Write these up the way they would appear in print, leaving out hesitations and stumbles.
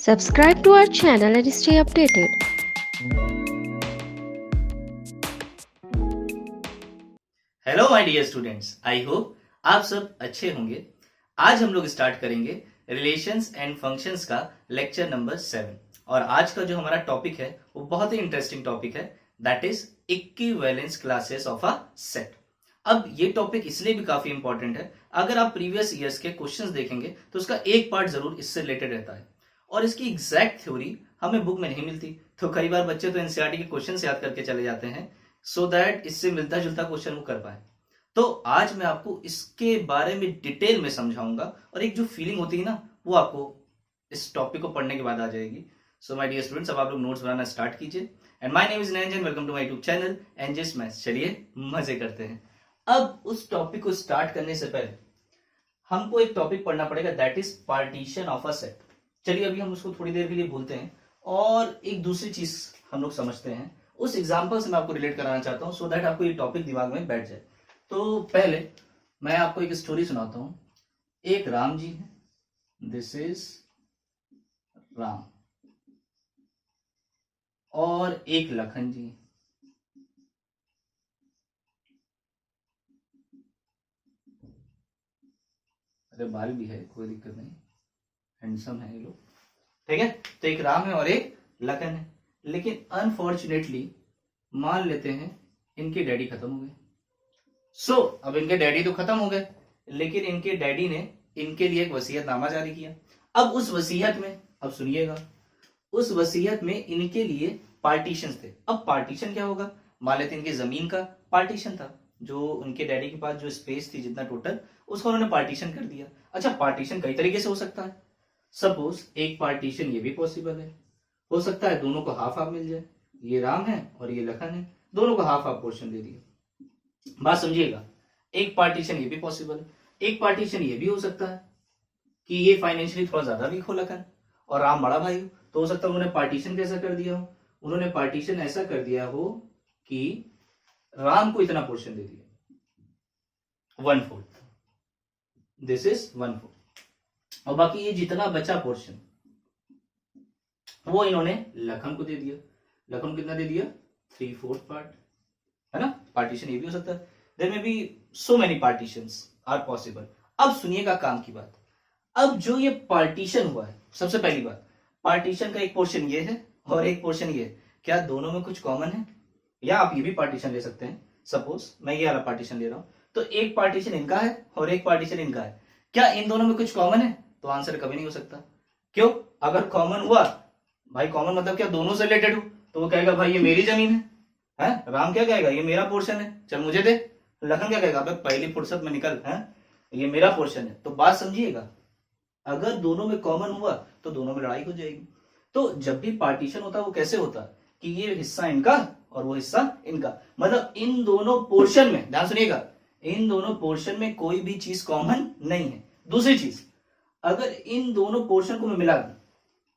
Subscribe to our channel and stay updated. Hello my dear students, I hope आप सब अच्छे होंगे। आज हम लोग स्टार्ट करेंगे रिलेशंस एंड फंक्शंस का लेक्चर नंबर 7 और आज का जो हमारा टॉपिक है वो बहुत ही इंटरेस्टिंग टॉपिक है, that is equivalence classes of a set. अब ये टॉपिक इसलिए भी काफी इंपॉर्टेंट है, अगर आप प्रीवियस ईयर्स के क्वेश्चंस देखेंगे तो उसका एक पार्ट जरूर इससे रिलेटेड रहता है और इसकी एग्जैक्ट थ्योरी हमें बुक में नहीं मिलती। तो कई बार बच्चे तो एनसीईआरटी के क्वेश्चंस याद करके चले जाते हैं सो दैट इससे मिलता जुलता क्वेश्चन वो कर पाए। तो आज मैं आपको इसके बारे में डिटेल में समझाऊंगा और एक जो फीलिंग होती है ना वो आपको इस टॉपिक को पढ़ने के बाद आ जाएगी। सो माय डियर स्टूडेंट्स, अब आप लोग नोट्स बनाना स्टार्ट कीजिए। And my name is Nayan, welcome to my YouTube channel NJ's maths. चलिए मजे करते हैं। अब उस टॉपिक को स्टार्ट करने से पहले हमको एक टॉपिक पढ़ना पड़ेगा, that is partition of a set. चलिए अभी हम उसको थोड़ी देर के लिए भूलते हैं और एक दूसरी चीज हम लोग समझते हैं। उस एग्जाम्पल से मैं आपको रिलेट कराना चाहता हूँ सो दैट आपको ये टॉपिक दिमाग में बैठ जाए। तो पहले मैं आपको एक स्टोरी सुनाता हूं। एक राम जी है, दिस इज राम, और एक लखन जी है। अरे बाल भी है, कोई दिक्कत नहीं, हैंडसम है ये लोग, ठीक है। तो एक राम है और एक लखन है, लेकिन अनफॉर्चुनेटली मान लेते हैं इनके डैडी खत्म हो गए। सो अब इनके डैडी तो खत्म हो गए, लेकिन इनके डैडी ने इनके लिए एक वसीयतनामा जारी किया। अब उस वसीयत में, अब सुनिएगा, उस वसीयत में इनके लिए पार्टीशन थे। अब पार्टीशन क्या होगा, मान लेते इनकी जमीन का पार्टीशन था, जो उनके डैडी के पास जो स्पेस थी जितना टोटल, उसको उन्होंने पार्टीशन कर दिया। अच्छा, पार्टीशन कई तरीके से हो सकता है। सपोज एक पार्टीशन ये भी पॉसिबल है, हो सकता है दोनों को हाफ हाफ मिल जाए, ये राम है और ये लखन है, दोनों को हाफ हाफ पोर्शन दे दिया। बात समझिएगा, एक पार्टीशन ये भी पॉसिबल है। एक पार्टीशन ये भी हो सकता है कि ये फाइनेंशियली थोड़ा ज्यादा वीक हो लखन और राम बड़ा भाई हो, तो हो सकता है उन्होंने पार्टीशन कैसा कर दिया हो, उन्होंने पार्टीशन ऐसा कर दिया हो कि राम को इतना पोर्शन दे दिया, 1/4, दिस इज 1/4, और बाकी ये जितना बचा पोर्शन वो इन्होंने लखन को दे दिया। लखन को कितना दे दिया, 3/4 पार्ट, है ना। पार्टीशन ये भी हो सकता है। There may be so many partitions are possible. अब सुनिएगा काम की बात। अब जो ये पार्टीशन हुआ है, सबसे पहली बात, पार्टीशन का एक पोर्शन ये है और एक पोर्शन ये है, क्या दोनों में कुछ कॉमन है? या आप ये भी पार्टीशन ले सकते हैं। सपोज मैं ये वाला पार्टीशन ले रहा हूं, तो एक पार्टीशन इनका है और एक पार्टीशन इनका है, क्या इन दोनों में कुछ कॉमन है? तो आंसर कभी नहीं हो सकता। क्यों? अगर कॉमन हुआ, भाई कॉमन मतलब क्या, दोनों से रिलेटेड हो, तो वो कहेगा भाई ये मेरी जमीन है? राम क्या कहेगा, ये मेरा पोर्शन है, चल मुझे दे। लखन क्या कहेगा, अबे पहली फुर्सत में निकल, है ये मेरा पोर्शन है। तो बात समझिएगा, अगर दोनों में कॉमन हुआ तो दोनों में लड़ाई हो जाएगी। तो जब भी पार्टीशन होता है वो कैसे होता है कि ये हिस्सा इनका और वो हिस्सा इनका, मतलब इन दोनों पोर्शन में, ध्यान सुनिएगा, इन दोनों पोर्शन में कोई भी चीज कॉमन नहीं है। दूसरी चीज, अगर इन दोनों पोर्शन को मैं मिला दूं,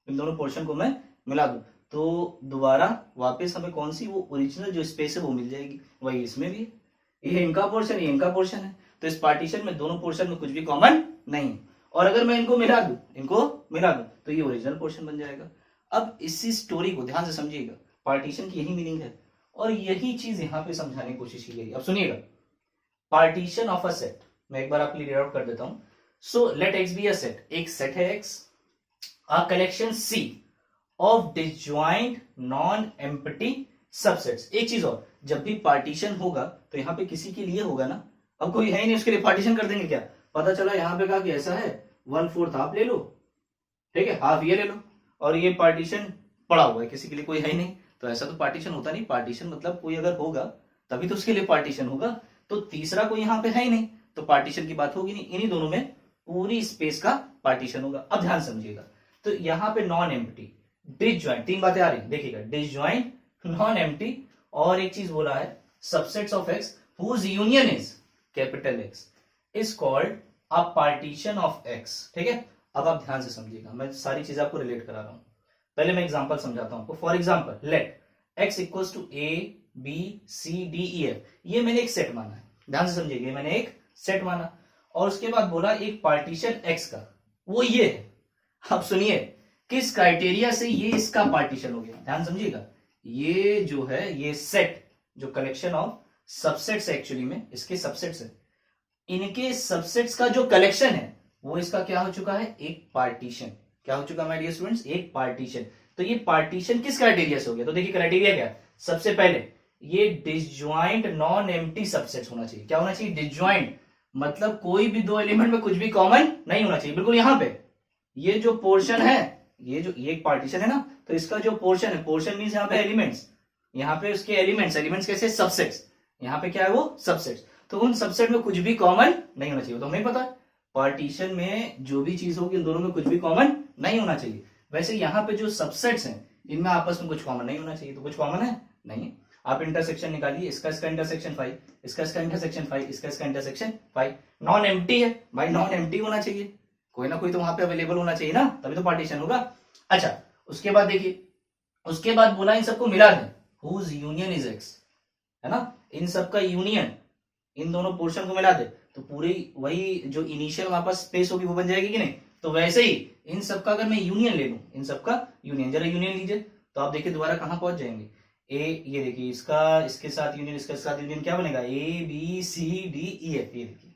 इन दोनों पोर्शन को मैं मिला दूं, तो दोबारा वापस हमें कौन सी वो ओरिजिनल जो स्पेस है वो मिल जाएगी। वही इसमें भी है, ये इनका पोर्शन, ये इनका पोर्शन है, तो इस पार्टीशन में दोनों पोर्शन में कुछ भी कॉमन नहीं है। और अगर मैं इनको मिला दूं तो ये ओरिजिनल पोर्शन बन जाएगा। अब इसी स्टोरी को ध्यान से समझिएगा, पार्टीशन की यही मीनिंग है और यही चीज यहां पे समझाने की कोशिश की गई। अब सुनिएगा, पार्टीशन ऑफ अ सेट मैं एक बार आपके लिए रीड आउट कर देता हूं। So let x be a set, एक सेट है x, a collection C of disjoint non empty subsets. एक चीज और, जब भी पार्टीशन होगा तो यहां पे किसी के लिए होगा ना, अब कोई है ही नहीं उसके लिए पार्टीशन कर देंगे क्या? पता चला यहां पे कहा कि ऐसा है, 1/4 आप ले लो, ठीक है, हाफ ये ले लो, और ये पार्टीशन पड़ा हुआ है, किसी के लिए कोई है ही नहीं, तो ऐसा तो पार्टीशन होता नहीं। पार्टीशन मतलब कोई अगर होगा तभी तो उसके लिए पार्टीशन होगा, तो तीसरा कोई यहाँ पे है ही नहीं, तो पार्टीशन की बात होगी नहीं। इन्हीं दोनों में पूरी स्पेस का पार्टीशन होगा। अब ध्यान समझिएगा, तो यहाँ पे नॉन एम्प्टी, डिसजॉइंट, तीन बातें आ रही देखिएगा, डिसजॉइंट, नॉन एम्प्टी, और एक चीज बोला है subsets of x whose union is capital x is called a partition of x, ठीक है। अब आप ध्यान से समझिएगा, मैं सारी चीज आपको रिलेट करा रहा हूं। पहले मैं एग्जांपल समझाता हूं आपको। For example let x equals to a b c d e f, ये मैंने एक सेट माना है, ध्यान से समझिएगा, मैंने एक सेट माना, और उसके बाद बोला एक पार्टीशन x का, वो ये है। अब सुनिए, किस क्राइटेरिया से ये इसका पार्टीशन हो गया, ध्यान समझिएगा। ये जो है ये सेट जो कलेक्शन ऑफ सबसेट्स एक्चुअली में इसके सबसेट्स है, इनके सबसेट्स का जो कलेक्शन है वो इसका क्या हो चुका है, एक पार्टीशन। क्या हो चुका माय डियर स्टूडेंट्स, एक पार्टीशन। तो ये पार्टीशन किस क्राइटेरिया से हो गया, तो देखिए क्राइटेरिया क्या, सबसे पहले ये डिसजॉइंट नॉन एम्प्टी सबसेट्स होना चाहिए। क्या होना चाहिए, डिसजॉइंट, मतलब कोई भी दो एलिमेंट में कुछ भी कॉमन नहीं होना चाहिए। बिल्कुल यहां पे ये जो पोर्शन है, ये जो ये एक पार्टीशन है ना, तो इसका जो पोर्शन है, पोर्शन मींस यहाँ पे एलिमेंट्स, यहाँ पे उसके एलिमेंट्स, एलिमेंट्स कैसे, सबसेट्स, यहाँ पे क्या है वो सबसेट्स। तो उन सबसेट में कुछ भी कॉमन नहीं होना चाहिए, तो हमें पता है पार्टीशन में जो भी चीज होगी इन दोनों में कुछ भी कॉमन नहीं होना चाहिए। वैसे यहाँ पे जो सबसेट्स हैं इनमें आपस में कुछ कॉमन नहीं होना चाहिए, तो कुछ कॉमन है नहीं। आप इंटरसेक्शन निकालिए, इसका इसका इंटरसेक्शन 5, इसका इसका इंटरसेक्शन 5, इसका इसका इंटरसेक्शन 5, नॉन एम्प्टी है भाई, नॉन एम्प्टी होना चाहिए, कोई ना कोई तो वहां पे अवेलेबल होना चाहिए ना, तभी तो पार्टीशन होगा। अच्छा उसके बाद देखिए, उसके बाद बोला इन सबको मिला दें, हुज यूनियन इज एक्स, है ना, इन सबका यूनियन, इन दोनों पोर्शन को मिला दे तो पूरी वही जो इनिशियल वहां पर स्पेस होगी वो बन जाएगी कि नहीं। तो वैसे ही इन सबका अगर मैं यूनियन ले लूं, इन सबका यूनियन, जरा यूनियन लीजिए तो आप देखिए दोबारा कहां पहुंच जाएंगे, ए, ये देखिए इसका इसके साथ यूनियन, इसके साथ यूनियन क्या बनेगा, a b c d e f, ये देखिए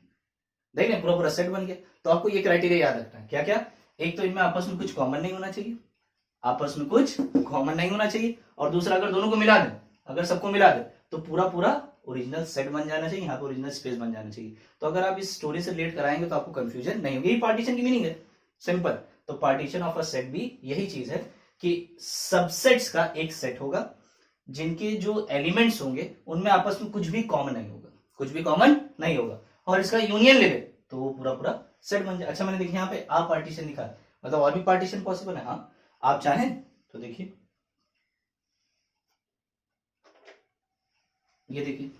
देख रहे पूरा पूरा सेट बन गया। तो आपको ये क्राइटेरिया याद रखना है, क्या क्या, एक तो इनमें आपस में कुछ कॉमन नहीं होना चाहिए, आपस में कुछ कॉमन नहीं होना चाहिए, और दूसरा अगर दोनों को मिला दे, अगर सबको मिला दे तो पूरा पूरा ओरिजिनल सेट बन जाना चाहिए, यहाँ पे ओरिजिनल स्पेस बन जाना चाहिए। तो अगर आप इस स्टोरी से रिलेट कराएंगे तो आपको कंफ्यूजन नहीं होगी, यही पार्टीशन की मीनिंग है, सिंपल। तो पार्टीशन ऑफ अ सेट भी यही चीज है कि सबसेट्स का एक सेट होगा जिनके जो एलिमेंट्स होंगे उनमें आपस में कुछ भी कॉमन नहीं होगा, कुछ भी कॉमन नहीं होगा, और इसका यूनियन ले ले तो वो पूरा पूरा सेट बन जाए। अच्छा मैंने देखिए यहाँ पे आप पार्टीशन लिखा है, मतलब और भी पार्टीशन पॉसिबल है, हाँ आप चाहें तो देखिए, ये देखिए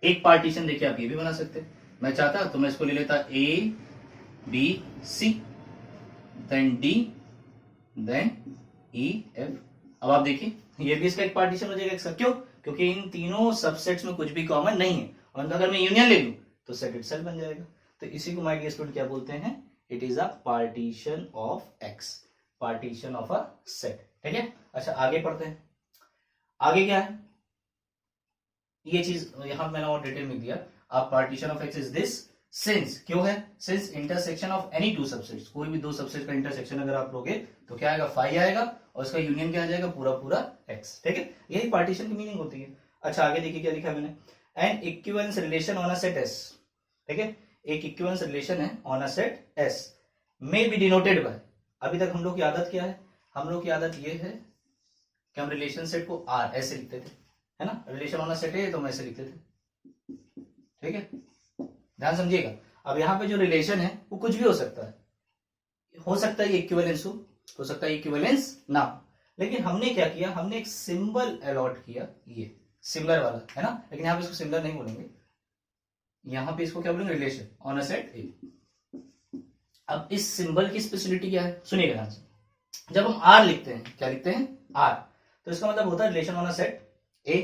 एक पार्टीशन देखिए आप ये भी बना सकते हैं। मैं चाहता तो मैं इसको ले लेता a b c then d then e f. अब आप देखिए ये भी इसका एक पार्टीशन हो जाएगा, क्यों, क्योंकि इन तीनों सबसेट्स में कुछ भी कॉमन नहीं है, और अगर मैं यूनियन ले लूं तो सेट इटसेल्फ बन जाएगा। तो इसी को माय डियर स्टूडेंट क्या बोलते हैं, it is a partition of x, partition of a set, ठीक है। अच्छा आगे पढ़ते हैं, आगे क्या है ये चीज यहां मैंने और डिटेल में दिया। आप partition of x is this since, क्यों है, since intersection of any two subsets, कोई भी दो सबसेट का इंटरसेक्शन अगर आप लोगे तो क्या आएगा, 5 आएगा, और उसका यूनियन क्या आ जाएगा, पूरा पूरा एक्स, ठीक है। यही पार्टीशन की मीनिंग होती है। अच्छा आगे देखिए क्या लिखा है मैंने, N equivalence relation on a set S, ठीक है, एक इक्विवेलेंस रिलेशन है on a set S may be denoted by, अभी तक हम लोग की आदत क्या है, हम लोग की आदत ये है कि हम रिलेशन सेट को आर ऐसे लिखते थे, है ना, रिलेशन ऑन अ सेट है तो हम ऐसे लिखते थे, ठीक है, ध्यान समझिएगा। अब यहाँ पे जो रिलेशन है वो कुछ भी हो सकता है, हो सकता है इक्विवेलेंस हो सकता है इक्विवेलेंस ना, लेकिन हमने क्या किया, हमने एक सिंबल अलॉट किया, ये सिमिलर वाला है ना, लेकिन यहाँ पे इसको सिमिलर नहीं बोलेंगे, यहाँ पे इसको क्या बोलेंगे, relation on a set A. अब इस सिंबल की स्पेशलिटी क्या है, सुनिएगा ध्यान से, जब हम आर लिखते हैं, क्या लिखते हैं, आर, तो इसका मतलब होता है relation on a set A.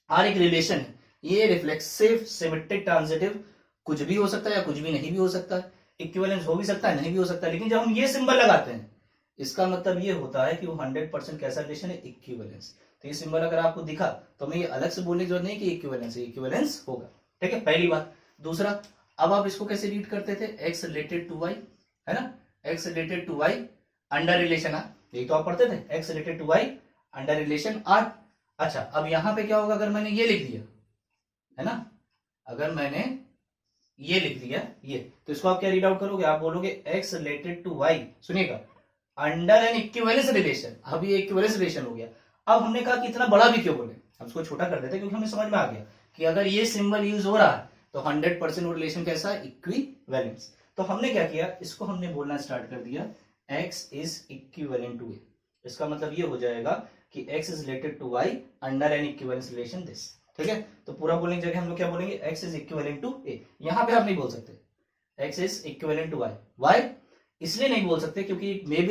R एक रिलेशन है, ये रिफ्लेक्सिव सिमेट्रिक ट्रांजिटिव कुछ भी हो सकता है या कुछ भी नहीं भी हो सकता है, इक्विवेलेंस हो भी सकता है नहीं भी हो सकता है, लेकिन जब हम ये सिंबल लगाते हैं इसका मतलब ये होता है कि वो 100% कैसा रिलेशन है, इक्विवेलेंस। तो ये सिंबल अगर आपको दिखा तो हमें ये अलग से बोलने की जरूरत नहीं कि इक्विवेलेंस है, इक्विवेलेंस होगा, ठीक है, पहली बात। दूसरा, अब आप इसको कैसे रीड करते थे, एक्स रिलेटेड टू वाई, है ना, x related to y under relation R, यही तो आप पढ़ते थे, x related to y under relation R. अच्छा अब यहां पे क्या होगा, अगर मैंने ये लिख दिया, है ना, अगर मैंने ये लिख दिया ये, तो इसको आप क्या रीड आउट करोगे, आप बोलोगे एक्स रिलेटेड टू वाई, सुनिएगा, अंडर एन इक्विवेलेंस रिलेशन। अब ये इक्विवेलेंस रिलेशन हो गया। अब हमने कहा कि इतना बड़ा भी क्यों बोले, हम इसको छोटा कर देते क्योंकि हमें समझ में आ गया कि अगर ये सिंबल यूज हो रहा है तो 100% वो रिलेशन कैसा है, इक्विवेलेंस। तो हमने क्या किया, इसको हमने बोलना स्टार्ट कर दिया x is equivalent to a. इसका मतलब ये हो जाएगा कि x is related to y under an equivalence relation this, ठीक है। तो पूरा बोलने की जगह हम लोग क्या बोलेंगे, x is equivalent to a। यहां पे आप नहीं बोल सकते x is equivalent to y, y इसलिए नहीं बोल सकते क्योंकि it may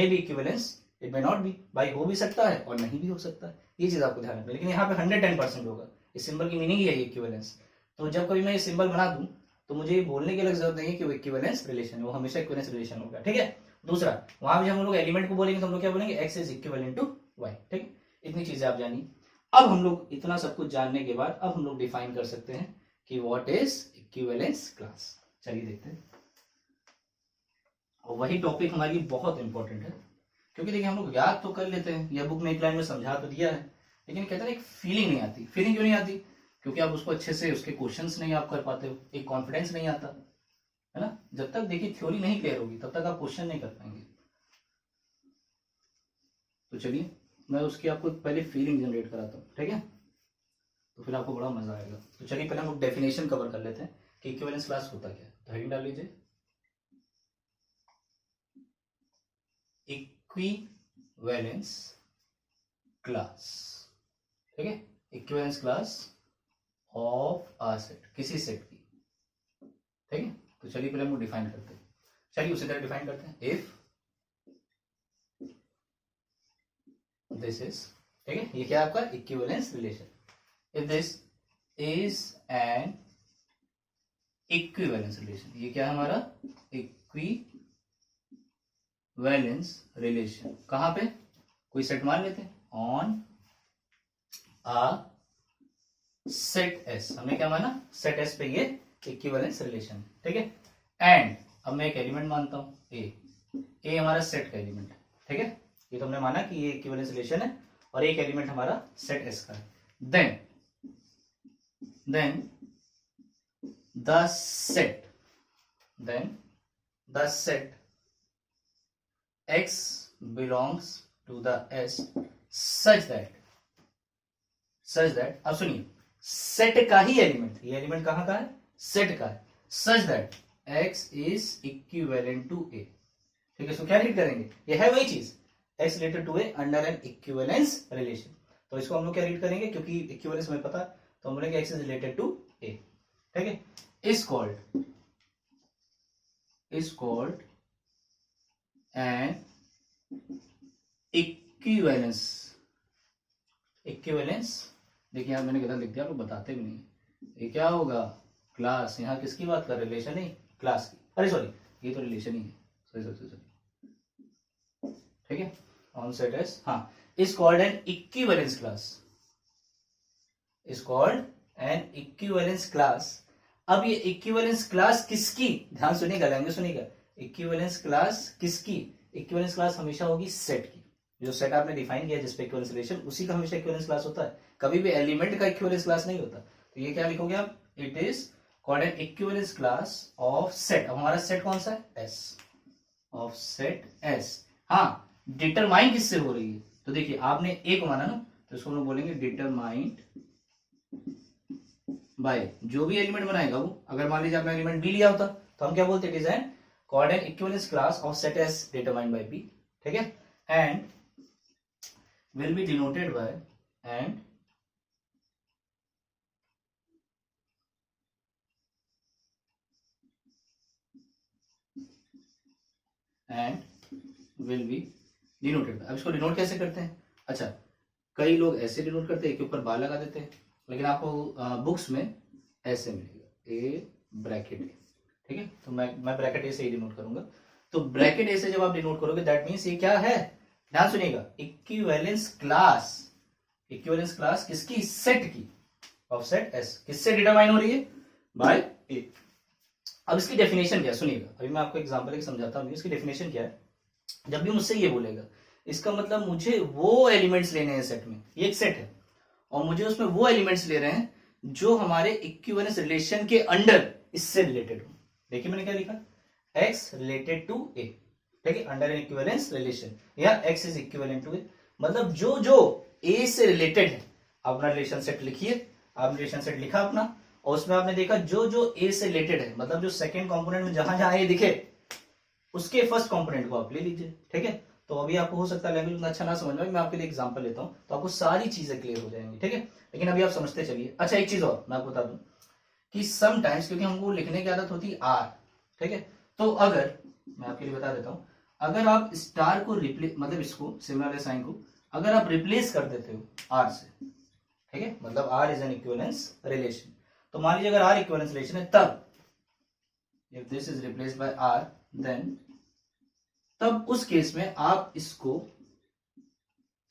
be equivalence, it may not be, भाई हो भी सकता है और नहीं भी हो सकता है, ये चीज आपको ध्यान रखना। लेकिन यहाँ पे 110% होगा, इस सिंबल की मीनिंग ही है इक्विवेलेंस। तो जब कभी मैं ये सिंबल बना दूं तो मुझे ये बोलने की अलग जरूरत नहीं है कि वो इक्विवेलेंस रिलेशन है, वो हमेशा इक्विवेलेंस रिलेशन होगा। ठीक है। दूसरा, वहां भी हम लोग एलिमेंट को बोलेंगे तो हम लोग क्या बोलेंगे, x is equivalent to y। ठीक है, इतनी चीजें आप जानिए। अब हम लोग इतना सब कुछ जानने के बाद अब हम लोग डिफाइन कर सकते हैं कि व्हाट इज इक्विवेलेंस क्लास। चलिए देखते हैं। और वही टॉपिक हमारे लिए बहुत इंपॉर्टेंट है, क्योंकि देखिए हम लोग याद तो कर लेते हैं, यह बुक में एक लाइन में समझा तो दिया है, लेकिन कहते हैं एक फीलिंग नहीं आती। फीलिंग क्यों नहीं आती? क्योंकि आप उसको अच्छे से उसके क्वेश्चंस नहीं आप कर पाते हो, एक कॉन्फिडेंस नहीं आता है ना। जब तक देखिए थ्योरी नहीं क्लियर होगी तब तक आप क्वेश्चन नहीं कर पाएंगे। तो चलिए मैं उसकी आपको पहले फीलिंग जनरेट कराता हूँ, ठीक है, तो फिर आपको बड़ा मजा आएगा। तो चलिए पहले हम लोग डेफिनेशन कवर कर लेते हैं कि इक्विवेलेंस क्लास होता क्या है। तो हेडिंग डाल लीजिए, इक्विवेलेंस क्लास। ठीक है, equivalence class of a set, किसी सेट की। ठीक है, तो चलिए पहले हम लोग डिफाइन करते हैं। चलिए उसी तरह डिफाइन करते हैं। इफ दिस इज, ठीक है, ये क्या है आपका equivalence relation. If this is an equivalence relation, ये क्या है हमारा इक्विवेलेंस रिलेशन। कहां पे? कोई सेट मान लेते हैं, ऑन अ सेट एस। हमने क्या माना? सेट एस पे ये इक्विवेलेंस रिलेशन। ठीक है, एंड अब मैं एक एलिमेंट मानता हूं ए हमारा सेट का एलिमेंट है। ठीक है, ये तो हमने माना कि ये इक्विवेलेंस रिलेशन है और एक एलिमेंट हमारा सेट एस का है। Then the set x belongs to the S such that अब सुनिए, सेट का ही एलिमेंट, ये एलिमेंट कहां का है? सेट का है। सच that x is equivalent to a। ठीक है, तो क्या रीड करेंगे? ये है वही चीज, x related to a under an equivalence relation। तो इसको हम लोग क्या रीड करेंगे? क्योंकि इक्विवेलेंस हमें पता है तो हम बोलेंगे x is related to a। ठीक है, is called an इक्विवेलेंस। देखिए यहां मैंने गलत लिख दिया, आपको बताते भी नहीं। ये क्या होगा? क्लास। यहाँ किसकी बात कर? रिलेशन नहीं, क्लास की। अरे सॉरी, ये तो रिलेशन ही है। सॉरी। ठीक है, ऑन सेट एस, हाँ, is called an equivalence class. अब ये इक्विवेलेंस क्लास किसकी? ध्यान सुनिएगा, लैंग्वेज सुनिएगा। इक्विवेलेंस क्लास किसकी? इक्विवेलेंस क्लास हमेशा होगी सेट की। जो सेट आपने डिफाइन किया जिसपे इक्विवेलेंस रिलेशन, उसी का हमेशा इक्विवेलेंस क्लास होता है, कभी भी एलिमेंट का इक्विवेलेंस क्लास नहीं होता। तो ये क्या लिखोगे आप? It is called an equivalence class of set. अब हमारा सेट कौन सा है? S, of set S. हाँ, डिटरमाइन किससे हो रही है? तो देखिए आपने ए को माना ना, तो इसको हम लोग बोलेंगे डिटरमाइंड बाय जो भी एलिमेंट बनाएगा वो। अगर मान लीजिए आपने एलिमेंट बी लिया होता तो हम क्या बोलते? It is an called an equivalence class of set S determined by b. ठीक है, and will be denoted by and will be denoted by। अब इसको डिनोट कैसे करते हैं? अच्छा, कई लोग ऐसे डिनोट करते हैं, एक के ऊपर बार लगा देते हैं, लेकिन आपको बुक्स में ऐसे मिलेगा, ए ब्रैकेट ए। ठीक है, तो मैं ब्रैकेट ए से ही डिनोट करूंगा। तो ब्रैकेट ए से जब आप डिनोट करोगे दैट मीन्स ये क्या है? ध्यान सुनिएगा, इक्विवेलेंस क्लास किसकी? सेट की, ऑफ सेट एस। किससे डिटरमाइन हो रही है? बाय ए। अब इसकी डेफिनेशन क्या है? सुनिएगा, अभी मैं आपको एग्जांपल एक समझाता हूँ। इसकी डेफिनेशन क्या है? जब भी मुझसे ये बोलेगा, इसका मतलब मुझे वो एलिमेंट्स लेने हैं सेट में। ये एक सेट है और मुझे उसमें वो एलिमेंट्स ले रहे हैं जो हमारे इक्विवेलेंस रिलेशन के अंडर इससे रिलेटेड हो। देखिए मैंने क्या लिखा? x related to a। ठीक है, अंडर एन इक्विवेलेंस रिलेशन, या x is equivalent to a, मतलब जो a से रिलेटेड है। अपना रिलेशन सेट लिखिए, आपने रिलेशन सेट लिखा अपना, और उसमें आपने देखा जो a से रिलेटेड है, मतलब जो सेकंड कंपोनेंट में जहां a दिखे उसके फर्स्ट कंपोनेंट को आप ले लीजिए। ठीक है, तो अभी आपको हो सकता है लैंग्वेज उतना अच्छा ना समझ में, मैं आपके लिए एग्जांपल लेता हूं तो आपको सारी चीजें क्लियर हो जाएंगी। ठीक है, लेकिन अभी आप समझते चलिए। अच्छा, एक चीज और मैं आपको बता दूं कि समटाइम्स, क्योंकि हमको लिखने की आदत होती है आर। ठीक है, तो अगर मैं आपके लिए बता देता हूं, अगर आप स्टार को रिप्लेस, मतलब इसको सिमिलर साइन को अगर आप रिप्लेस कर देते हो आर से, ठीक है, मतलब R is an equivalence relation, तो मान लीजिए अगर आर इक्विवेलेंस रिलेशन है तब if this is replaced by R then, तब उस केस में आप इसको,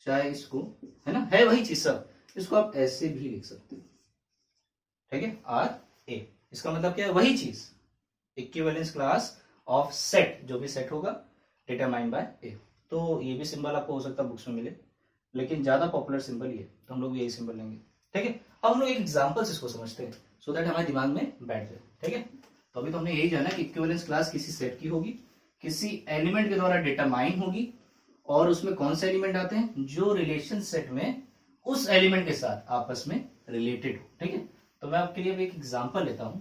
चाहे इसको, है ना, है वही चीज सब, इसको आप ऐसे भी लिख सकते हो, ठीक है, आर ए। इसका मतलब क्या है, वही चीज, इक्विवेलेंस क्लास ऑफ सेट, जो भी सेट होगा डिटरमाइंड बाय ए। तो ये भी सिंबल आपको हो सकता है बुक्स में मिले, लेकिन ज्यादा पॉपुलर सिंबल ये, तो हम लोग यही सिंबल लेंगे, ठीक है। अब हम लोग एक एग्जांपल से इसको समझते हैं, सो दैट हमारे दिमाग में बैठ जाए, ठीक है। तो अभी तो हमने यही जाना कि इक्विवेलेंस क्लास किसी सेट की होगी, किसी एलिमेंट के द्वारा डिटरमाइन होगी, और उसमें कौन से एलिमेंट आते हैं, जो रिलेशन सेट में उस एलिमेंट के साथ आपस में रिलेटेड हो, ठीक है। तो मैं आपके लिए एक एग्जांपल लेता हूं,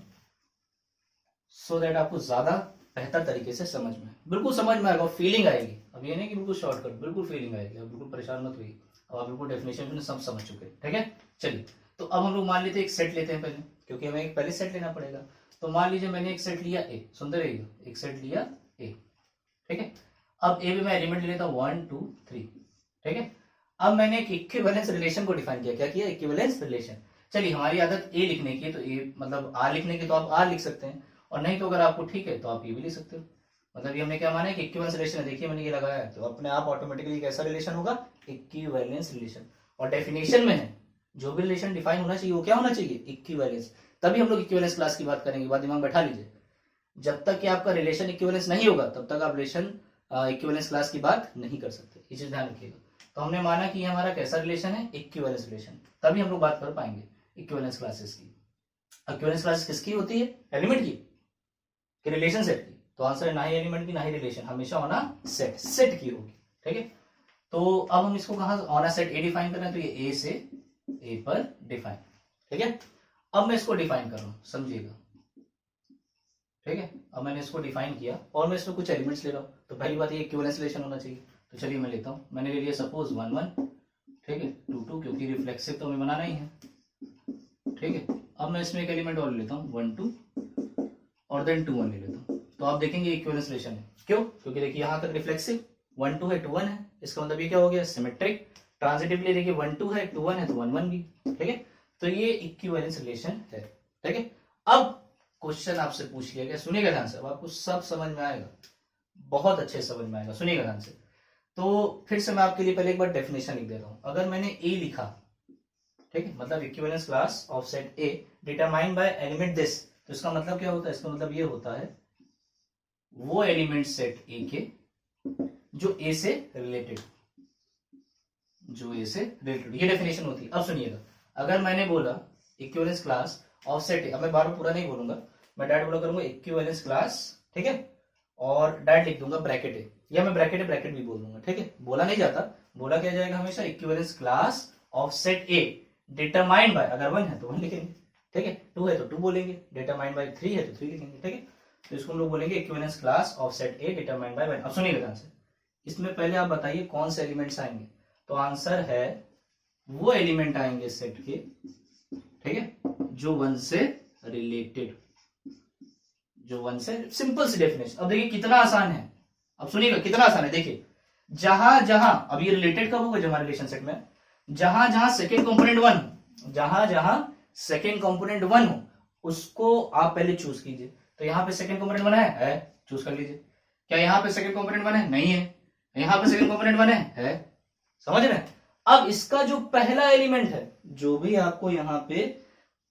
सो दैट आपको ज्यादा बेहतर तरीके से समझ में, बिल्कुल समझ में आएगा, फीलिंग आएगी। अब ये नहीं कि बिल्कुल शॉर्टकट, बिल्कुल फीलिंग आएगी, अब बिल्कुल परेशान मत हुई, अब आप बिल्कुल डेफिनेशन में सब समझ चुके हैं, ठीक है। चलिए, तो अब हम लोग मान लेते हैं एक सेट लेते हैं पहले, क्योंकि हमें एक पहले सेट लेना पड़ेगा। तो मान लीजिए मैंने एक सेट लिया ए, सुंदर रहिएगा, एक सेट लिया ए, ठीक है। अब ए में मैं एलिमेंट ले लेता हूं 1 2 3, ठीक है। अब मैंने एक इक्विवेलेंस रिलेशन को डिफाइन किया, क्या किया, इक्विवेलेंस रिलेशन। चलिए, हमारी आदत ए लिखने की है, तो ए मतलब आर लिखने की, तो आप आर लिख सकते हैं, और नहीं तो अगर आपको ठीक है तो आप ये भी लिख सकते हो। मतलब ये हमने क्या माना है कि इक्विवेलेंस रिलेशन है, देखिए मैंने ये लगाया है, तो अपने आप ऑटोमेटिकली कैसा रिलेशन होगा, इक्विवेलेंस रिलेशन। और डेफिनेशन में है, जो भी रिलेशन डिफाइन होना चाहिए वो क्या होना चाहिए, इक्विवेलेंस। तभी हम लोग इक्विवेलेंस क्लास की बात करेंगे, बात दिमाग बैठा लीजिए। जब तक कि आपका रिलेशन इक्विवेलेंस नहीं होगा, तब तक आप रिलेशन इक्विवेलेंस क्लास की बात नहीं कर सकते, ये चीज ध्यान रखिएगा। तो हमने माना कि ये हमारा कैसा रिलेशन है, इक्विवेलेंस रिलेशन, तभी हम लोग बात कर पाएंगे इक्विवेलेंस क्लासेस की। इक्विवेलेंस क्लास किसकी होती है, एलिमेंट की रिलेशन सेट की। तो आंसर है ना ही एलिमेंट की ना ही रिलेशन, हमेशा होना सेट की होगी, ठीक है। तो अब हम इसको कहां on a set A define कर रहे हैं, तो ये ए से ए पर डिफाइन, ठीक है। अब मैं इसको डिफाइन कर रहा हूं, समझिएगा, ठीक है। अब मैंने इसको डिफाइन किया और मैं इसमें कुछ एलिमेंट्स ले रहा हूं, तो पहली बात ये इक्विवेलेंस रिलेशन होना चाहिए। तो चलिए मैं लेता हूं, मैंने ले लिया सपोज 1 1, ठीक है, 2 2, क्योंकि रिफ्लेक्सिव तो हमें बनाना ही है, ठीक है। अब मैं इसमें एक एलिमेंट और लेता हूं 1 2, और देन 2 1 ले लेता हूं। तो आप देखेंगे इक्विवेलेंस रिलेशन है, क्यों, क्योंकि देखिए यहां तक रिफ्लेक्सिव 1 2 है, 2 1 है, इसका मतलब ये क्या हो गया, सिमेट्रिक। ट्रांजिटिवली देखिए 1 2 है, 2 1 है, तो 1 1 भी, ठीक है। तो ये इक्विवेलेंस रिलेशन है, ठीक है। अब क्वेश्चन आपसे पूछ लिया गया, सुनिएगा ध्यान से, अब आपको सब समझ में आएगा, बहुत अच्छे समझ में आएगा, सुनिएगा ध्यान से। तो फिर से मैं आपके लिए पहले एक बार डेफिनेशन लिख देता हूं। अगर मैंने ए लिखा, ठीक है, मतलब equivalence class of set A determined bye element this, तो इसका मतलब क्या होता है, इसका मतलब ये होता है वो एलिमेंट सेट ए के जो ए से रिलेटेड, जो ए से रिलेटेड, ये डेफिनेशन होती है। अब सुनिएगा, अगर मैंने बोला equivalence class of set A, अब मैं बार बार पूरा नहीं बोलूंगा, मैं डायरेक्ट बोला करूंगा इक्विवेलेंस क्लास, ठीक है, और डायरेक्ट लिख दूंगा ब्रैकेट ए, या मैं ब्रैकेट ब्रैकेट भी बोल दूंगा, ठीक है। बोला नहीं जाता, बोला क्या जाएगा हमेशा, equivalence class of set A determined bye, अगर 1 है तो 1 लिखेंगे, ठीक है, 2 है तो 2 बोलेंगे, डिटरमाइंड बाय 3 है तो 3 लिखेंगे, ठीक है। तो इसको हम लोग बोलेंगे equivalence class of set A determined bye 1। अब सुनिएगा ध्यान से, इसमें पहले आप बताइए कौन से एलिमेंट्स आएंगे, तो आंसर है वो एलिमेंट आएंगे सेट के, ठीक है, जो 1 से रिलेटेड, जो 1 से, सिंपल सी डेफिनेशन। अब देखिए कितना आसान है, अब सुनिएगा कितना आसान है, देखिए जहां जहां, अब ये रिलेटेड कब होगा, जब हमारे रिलेशन सेट में जहां जहां सेकेंड कंपोनेंट 1, जहां जहां सेकेंड कंपोनेंट 1 हो, उसको आप पहले चूज कीजिए। तो यहाँ पे सेकेंड कंपोनेंट 1 है, चूज कर लीजिए। क्या यहाँ पे सेकेंड कंपोनेंट 1 है, नहीं है, यहाँ पे सेकेंड कंपोनेंट 1 है, समझ रहे हैं। अब इसका जो पहला एलिमेंट है, जो भी आपको यहाँ पे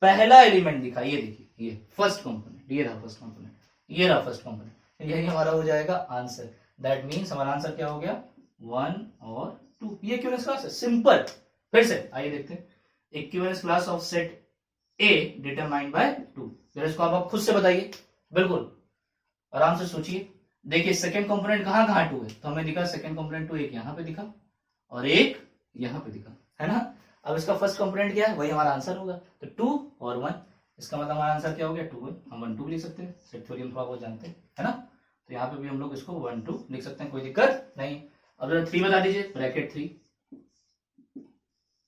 पहला एलिमेंट दिखा, ये देखिए, ये फर्स्ट कंपोनेंट, ये रहा फर्स्ट कंपोनेंट, ये रहा फर्स्ट कंपोनेंट, यही हमारा हो जाएगा आंसर। दैट मीन्स हमारा आंसर क्या हो गया, 1 और 2। ये इक्विवेलेंस क्लास है, सिंपल। फिर से आइए देखते हैं, equivalence class of set A determined bye 2। जरा इसको आप खुद से बताइए, बिल्कुल आराम से सोचिए। देखिए सेकंड कंपोनेंट कहां कहां 2 है, तो हमें दिखा सेकंड कंपोनेंट 2 एक यहां पे दिखा और एक यहां पे दिखा, है ना। अब इसका फर्स्ट कंपोनेंट क्या है, वही हमारा आंसर होगा, तो 2 और 1, इसका मतलब हमारा आंसर क्या हो गया, 2 है। हम 1 2 लिख सकते हैं, सेट थ्योरी हम थोड़ा बहुत जानते हैं, है ना। तो यहाँ पे भी हम लोग इसको 1 2 लिख सकते हैं, कोई दिक्कत नहीं। अब जरा 3 बता दीजिए, ब्रैकेट 3,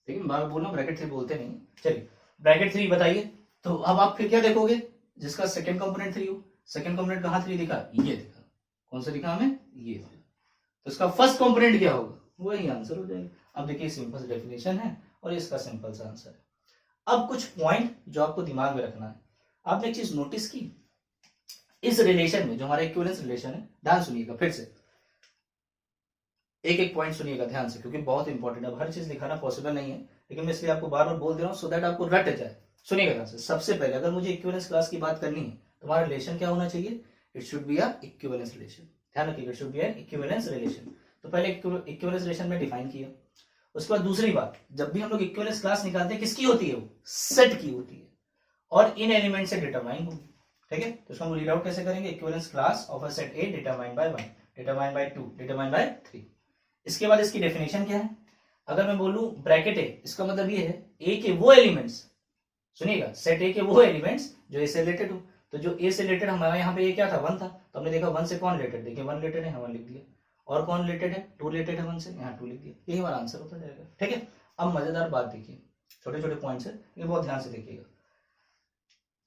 ठीक है, बार बोल रहा हूं ब्रैकेट 3 बोलते नहीं, चलिए ब्रैकेट 3 बताइए। तो अब आप फिर क्या देखोगे, जिसका सेकंड कंपोनेंट 3 हो, सेकंड कंपोनेंट कहां 3 दिखा, ये दिखा, कौन सा दिखा हमें, ये वाला, तो इसका फर्स्ट कंपोनेंट क्या होगा, वही आंसर हो जाएगा। अब देखिए सिंपल सी डेफिनेशन है और इसका सिंपल सा आंसर है। अब कुछ पॉइंट जो आपको दिमाग में रखना है, आपने एक चीज नोटिस की, इस रिलेशन में जो हमारा इक्विवेलेंस रिलेशन है, ध्यान सुनिएगा फिर से, एक एक पॉइंट सुनिएगा ध्यान से, क्योंकि बहुत इंपॉर्टेंट है। अब हर चीज दिखाना पॉसिबल नहीं है, लेकिन मैं इसलिए आपको बार बार बोल दे रहा हूँ सो दैट आपको रट जाए। सुनिएगा ध्यान से। सबसे पहले अगर मुझे इक्विवेलेंस क्लास की बात करनी है तो हमारा रिलेशन क्या होना चाहिए? It should be a equivalence relation. ध्यान रखिएगा, it should be N equivalence relation. तो पहले इक्विवेलेंस रिलेशन में डिफाइन किया। उसके बाद दूसरी बात, जब भी हम लोग इक्विवेलेंस क्लास निकालते हैं किसकी होती है? वो सेट की होती है और इन एलिमेंट से डिटरमाइन होगी। ठीक है, तो इसको हम रीड आउट कैसे करेंगे? Equivalence class of a set A determined bye 1, determined by 2, determined by 3। इसके बाद इसकी डेफिनेशन क्या है? अगर मैं बोलूं ब्रैकेट ए, इसका मतलब ये है ए के वो एलिमेंट्स, सुनिएगा, सेट ए के वो एलिमेंट्स जो ए से रिलेटेड हो। तो जो ए से रिलेटेड हमारा यहाँ पे ये क्या था? 1 था। तो हमने देखा 1 से कौन रिलेटेड? देखिए 1 रिलेटेड है, 1 लिख दिया। और कौन रिलेटेड है? 2 रिलेटेड है 1 से, यहाँ 2 लिख दिया। यही हमारा आंसर होता जाएगा। ठीक है, अब मजेदार बात देखिए, छोटे छोटे पॉइंट्स है, ये बहुत ध्यान से देखिएगा।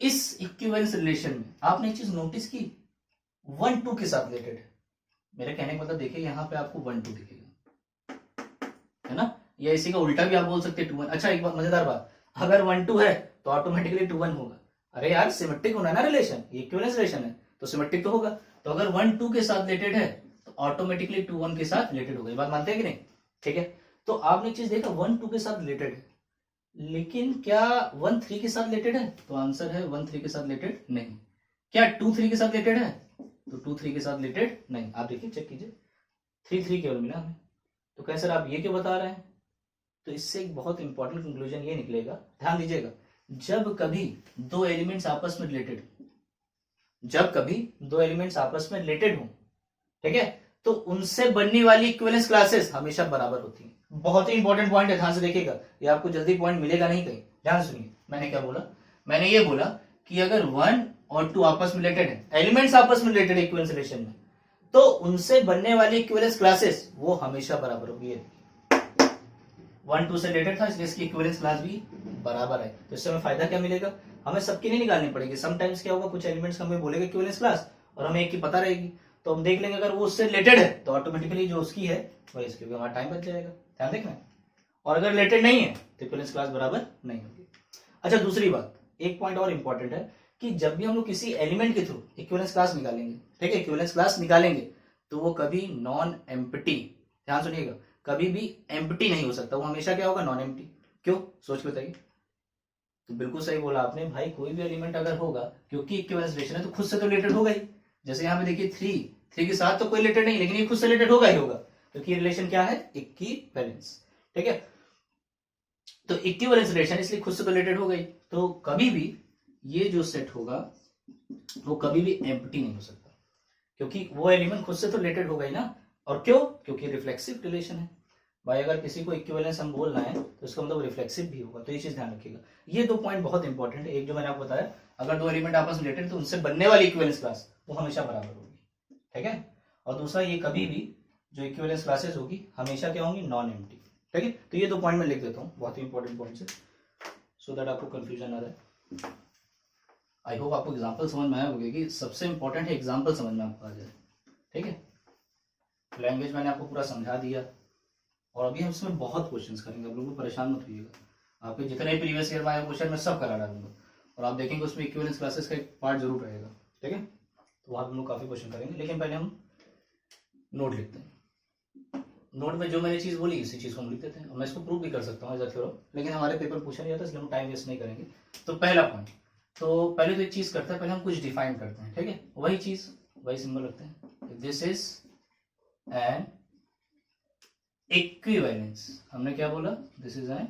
इस इक्विवेलेंस रिलेशन में आपने एक चीज नोटिस की, 1 2 के साथ रिलेटेड है। मेरे कहने का मतलब देखिए यहाँ पे आपको 1 2 दिखेगा, है ना? या इसी का उल्टा भी आप बोल सकते हैं 2 1। अच्छा एक बात, मजेदार बात, अगर 1 2 है तो ऑटोमेटिकली 2 1 होगा। अरे यार सिमेट्रिक होना है ना रिलेशन, ये इक्विवेलेंस रिलेशन है तो सिमेट्रिक तो होगा। तो अगर 1 2 के साथ रिलेटेड है तो ऑटोमेटिकली 2 1 के साथ रिलेटेड होगा। ये बात मानते हैं कि नहीं? ठीक है, तो आपने चीज देखा 1 2 के साथ रिलेटेड है, लेकिन क्या 1 3 के साथ रिलेटेड है? तो आंसर है 1 3 के साथ रिलेटेड नहीं। क्या 2 3 के साथ रिलेटेड है? तो 2 3 के साथ रिलेटेड नहीं। आप देखिए, चेक कीजिए, 3 3 केवल मिला हमें। तो कह सर आप ये क्यों बता रहे हैं? तो इससे एक बहुत इंपॉर्टेंट कंक्लूजन ये निकलेगा, ध्यान दीजिएगा, जब कभी दो एलिमेंट्स आपस में रिलेटेड, जब कभी दो एलिमेंट्स आपस में रिलेटेड हो, ठीक है, तो उनसे बनने वाली इक्विवेलेंस क्लासेस हमेशा बराबर होती हैं। बहुत ही इंपॉर्टेंट पॉइंट है, ध्यान से देखिएगा, ये आपको जल्दी पॉइंट मिलेगा नहीं कहीं। ध्यान सुनिए, मैंने क्या बोला? मैंने ये बोला कि अगर 1 और 2 आपस में रिलेटेड है, एलिमेंट्स आपस में रिलेटेड है इक्विवेलेंस रिलेशन में, तो उनसे बनने वाली इक्विवेलेंस क्लासेस वो हमेशा बराबर होगी। 1 2 से रिलेटेड था इसलिए इसकी इक्विवेलेंस क्लास भी बराबर है। तो इससे हमें फायदा क्या मिलेगा? हमें सबकी नहीं निकालनी पड़ेगी। समटाइम्स क्या होगा, कुछ एलिमेंट्स हमें बोलेगा इक्विवेलेंस क्लास और हमें एक की पता रहेगी, तो हम देख लेंगे अगर वो उससे रिलेटेड है तो ऑटोमेटिकली जो उसकी है वही इसकी होगी, हमारा टाइम बच जाएगा। ध्यान देखना है। और अगर रिलेटेड नहीं है तो इक्विवेलेंस क्लास बराबर नहीं होगी। अच्छा दूसरी बात, एक पॉइंट और इंपॉर्टेंट है कि जब भी हम लोग किसी एलिमेंट के थ्रू इक्विवेलेंस क्लास निकालेंगे, ठीक है, इक्विवेलेंस क्लास निकालेंगे, तो वो कभी नॉन एम्प्टी, ध्यान सुनिएगा, कभी भी एम्प्टी नहीं हो सकता, वो हमेशा क्या होगा? Non empty. क्यों? सोच के बताइए। तो बिल्कुल सही बोला आपने भाई, कोई भी एलिमेंट अगर होगा, क्योंकि इक्विवेलेंस रिलेशन है तो खुद से तो रिलेटेड होगा ही। जैसे यहाँ पे देखिए 3 के साथ तो कोई रिलेटेड नहीं, लेकिन ये खुद से रिलेटेड होगा ही होगा, क्योंकि रिलेशन क्या है? इक्विवेलेंस। ठीक है, तो इक्विवेलेंस रिलेशन इसलिए खुद से तो रिलेटेड हो गई, तो कभी भी ये जो सेट होगा वो कभी भी एम्प्टी नहीं हो सकता, क्योंकि वो एलिमेंट खुद से तो रिलेटेड होगा ही ना। और क्यों? क्योंकि रिफ्लेक्सिव रिलेशन है भाई। अगर किसी को इक्विवेलेंस हम बोल रहे हैं तो इसका मतलब रिफ्लेक्सिव भी होगा। तो ये चीज ध्यान रखिएगा। ये 2 पॉइंट बहुत इंपॉर्टेंट है। एक जो मैंने आपको बताया, अगर 2 एलिमेंट आपस में रिलेटेड तो उनसे बनने वाली इक्विवेलेंस क्लास वो हमेशा बराबर होगी। ठीक है, और दूसरा ये कभी भी जो इक्विवेलेंस क्लासेस होगी हमेशा क्या होंगी? Non empty. ठीक है, तो ये 2 पॉइंट मैं लिख देता हूँ, बहुत ही इंपॉर्टेंट पॉइंट है, सो दैट आपको कंफ्यूजन ना रहे। आई होप आपको एग्जाम्पल समझ में आया होगा कि सबसे इंपॉर्टेंट है एग्जाम्पल समझ में आपको आ जाए। ठीक है, लैंग्वेज मैंने आपको पूरा समझा दिया और अभी हम इसमें बहुत क्वेश्चंस करेंगे। आप लोग परेशान मत होइएगा, आपके जितने प्रीवियस ईयर में आए क्वेश्चन मैं सब करा डालूंगा और आप देखेंगे उसमें इक्विवेलेंस क्लासेस का एक पार्ट जरूर रहेगा। ठीक है, तो वहां हम लोग काफी क्वेश्चन करेंगे, लेकिन पहले हम नोट लिखते हैं। नोट में जो मैंने चीज बोली इसी चीज को हम लिख देते हैं, और मैं इसको प्रूव भी कर सकता हूँ एज अ थ्योरम, लेकिन हमारे पेपर पूछा नहीं जाता इसलिए हम टाइम वेस्ट नहीं करेंगे। तो पहला पॉइंट, तो पहले तो एक चीज करते हैं, पहले हम कुछ डिफाइन करते हैं। ठीक है, वही चीज वही सिंबल रखते हैं, दिस इज एन इक्विवेलेंस। हमने क्या बोला? This is an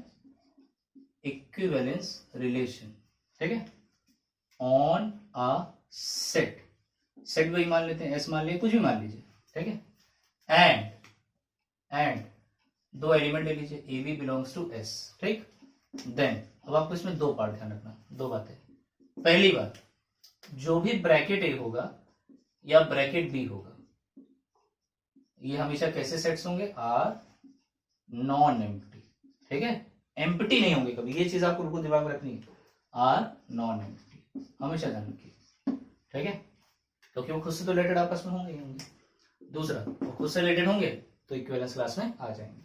equivalence relation. ठीक है, ऑन अ सेट, सेट वही मान लेते हैं, एस मान लीजिए, कुछ भी मान लीजिए। ठीक है, एंड 2 एलिमेंट ले लीजिए, a B belongs to S. ठीक, देन अब आपको इसमें 2 पार्ट ध्यान रखना, 2 बातें। पहली बात, जो भी ब्रैकेट ए होगा या ब्रैकेट बी होगा, ये हमेशा कैसे सेट्स होंगे? Are non empty. ठीक है, एम्प्टी नहीं होंगे कभी, ये चीज आपको बिल्कुल दिमाग में रखनी है, आर नॉन एम्प्टी, हमेशा ध्यान रखिए। ठीक है, क्योंकि वो खुद से तो रिलेटेड आपस में होंगे ही होंगे। दूसरा, वो खुद से रिलेटेड होंगे तो इक्विवेलेंस क्लास में आ जाएंगे।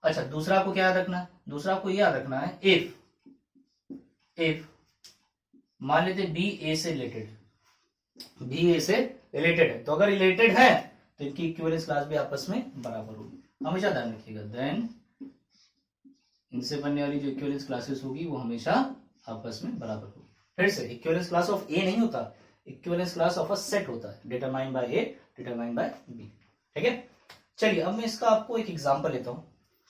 अच्छा, दूसरा आपको क्या याद रखना है? दूसरा आपको याद रखना है, इफ मान लेते बी ए से रिलेटेड, भी ए से रिलेटेड है, तो अगर रिलेटेड है तो इनकी इक्विवेलेंस क्लास भी आपस में बराबर होगी, हमेशा ध्यान रखिएगा। देन इनसे बनने वाली जो इक्विवेलेंस क्लासेस होगी वो हमेशा आपस में बराबर होगी। फिर से इक्विवेलेंस क्लास ऑफ ए नहीं होता, equivalence class of a set होता है, determined by a determined by b. ठीक है, चलिए अब मैं इसका आपको एक एग्जांपल लेता हूं।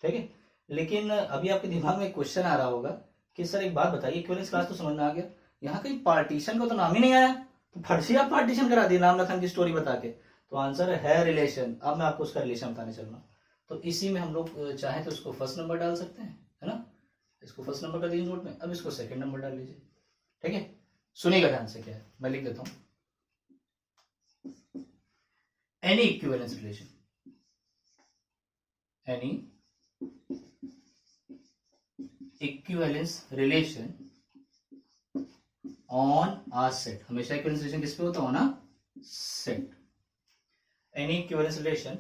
ठीक है, लेकिन अभी आपके दिमाग में एक क्वेश्चन आ रहा होगा कि सर एक बात बताइए, इक्विवेलेंस क्लास तो समझ में आ गया, यहाँ कहीं पार्टीशन का तो नाम ही नहीं आया, तो फर्जी आप पार्टीशन करा दिए नाम लखन की स्टोरी बता के। तो आंसर है रिलेशन। अब मैं आपको उसका रिलेशन बताने चल रहा हूँ। तो इसी में हम लोग चाहे तो इसको फर्स्ट नंबर डाल सकते हैं, है ना, इसको फर्स्ट नंबर कर दीजिए नोट में, अब इसको सेकंड नंबर डाल लीजिए। ठीक है, सुनिएगा ध्यान से क्या है, मैं लिख देता हूं। Any equivalence relation, any equivalence relation on a set, हमेशा इक्विवेलेंस रिलेशन किस पे होता है, on a set. Any equivalence relation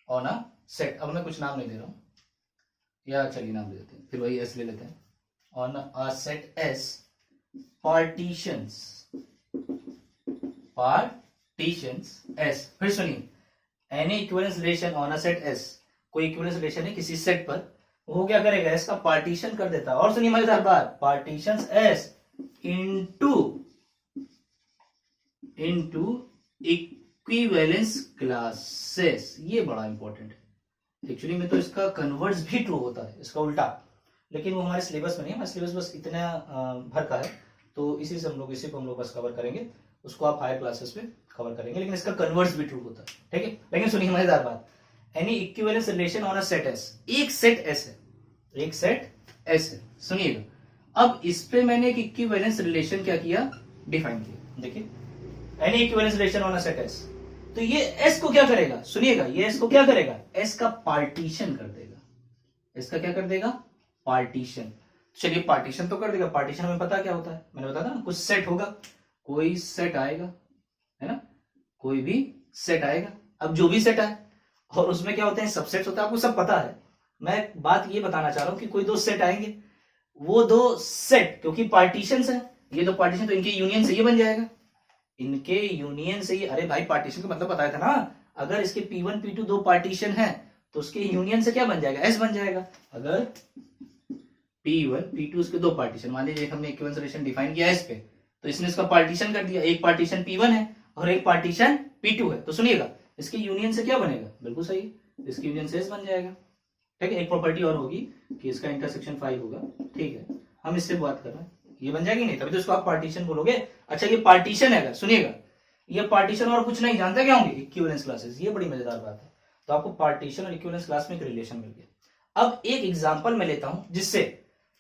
on a set, अब मैं कुछ नाम नहीं दे रहा हूं, या चलिए नाम दे देते हैं, फिर वही एस ले लेते हैं। On a set S partitions, partitions S. फिर सुनिए, any equivalence relation on a set S, कोई इक्विवेलेंस रिलेशन है किसी सेट पर, वो क्या करेगा, एस का पार्टीशन कर देता है। और सुनिए मजेदार बात, partitions S into equivalence classes, ये बड़ा इंपॉर्टेंट है। एक्चुअली में तो इसका कन्वर्स भी ट्रू होता है, इसका उल्टा, लेकिन वो हमारे सिलेबस में नहीं है, हमारे सिलेबस बस इतना भर का है, तो इसी से हम लोग, इसी को हम लोग बस कवर करेंगे, उसको आप हायर क्लासेस में कवर करेंगे, लेकिन इसका कन्वर्स भी ट्रू होता है। ठीक है, लेकिन सुनिए मजेदार बात, any equivalence relation on a set S, एक सेट एस है, एक सेट एस है, सुनिएगा। अब इस पे मैंने एक इक्विवेलेंस रिलेशन क्या किया, डिफाइन किया। देखिए, any equivalence relation on a set S, तो ये एस को क्या करेगा, सुनिएगा, ये एस को क्या करेगा, एस का पार्टीशन कर देगा, एस का क्या कर देगा, पार्टीशन। चलिए पार्टीशन तो कर देगा, पार्टीशन हमें पता क्या होता है, मैंने बताया था ना, कुछ सेट होगा, कोई सेट आएगा, है ना, कोई भी सेट आएगा। अब जो भी सेट आए, और उसमें क्या होते हैं, सबसेट्स होता है, आपको सब पता है। मैं बात ये बताना चाह रहा हूं कि कोई दो सेट आएंगे, वो दो सेट क्योंकि पार्टीशन है, ये दो पार्टीशन, तो इनके यूनियन से ये बन जाएगा, इनके यूनियन से ही। अरे भाई पार्टीशन का मतलब बताया था ना, अगर इसके P1 P2 दो पार्टीशन है तो उसके यूनियन से क्या बन जाएगा, एस बन जाएगा। अगर P1 P2 इसके दो पार्टीशन, मान लीजिए हमने इक्विवेलेंस रिलेशन डिफाइन किया एस पे, तो इसने इसका पार्टीशन कर दिया, एक पार्टीशन P1 है और एक पार्टीशन P2 है, तो सुनिएगा इसके यूनियन से क्या बनेगा, बिल्कुल सही, इसके यूनियन से एस बन जाएगा। ठीक है, एक प्रॉपर्टी और होगी कि इसका इंटरसेक्शन 5 होगा। ठीक है, हम इससे बात कर रहे हैं, ये बन जाएगी नहीं, तभी तो इसको आप पार्टीशन बोलोगे। अच्छा ये पार्टीशन है, सुनिएगा, ये पार्टीशन और कुछ नहीं, जानते क्या होंगे, इक्विवेलेंस क्लासेस, ये बड़ी मजेदार बात है। तो आपको पार्टीशन और इक्विवेलेंस क्लास में एक रिलेशन मिल गया। अब एक एग्जांपल मैं लेता हूं जिससे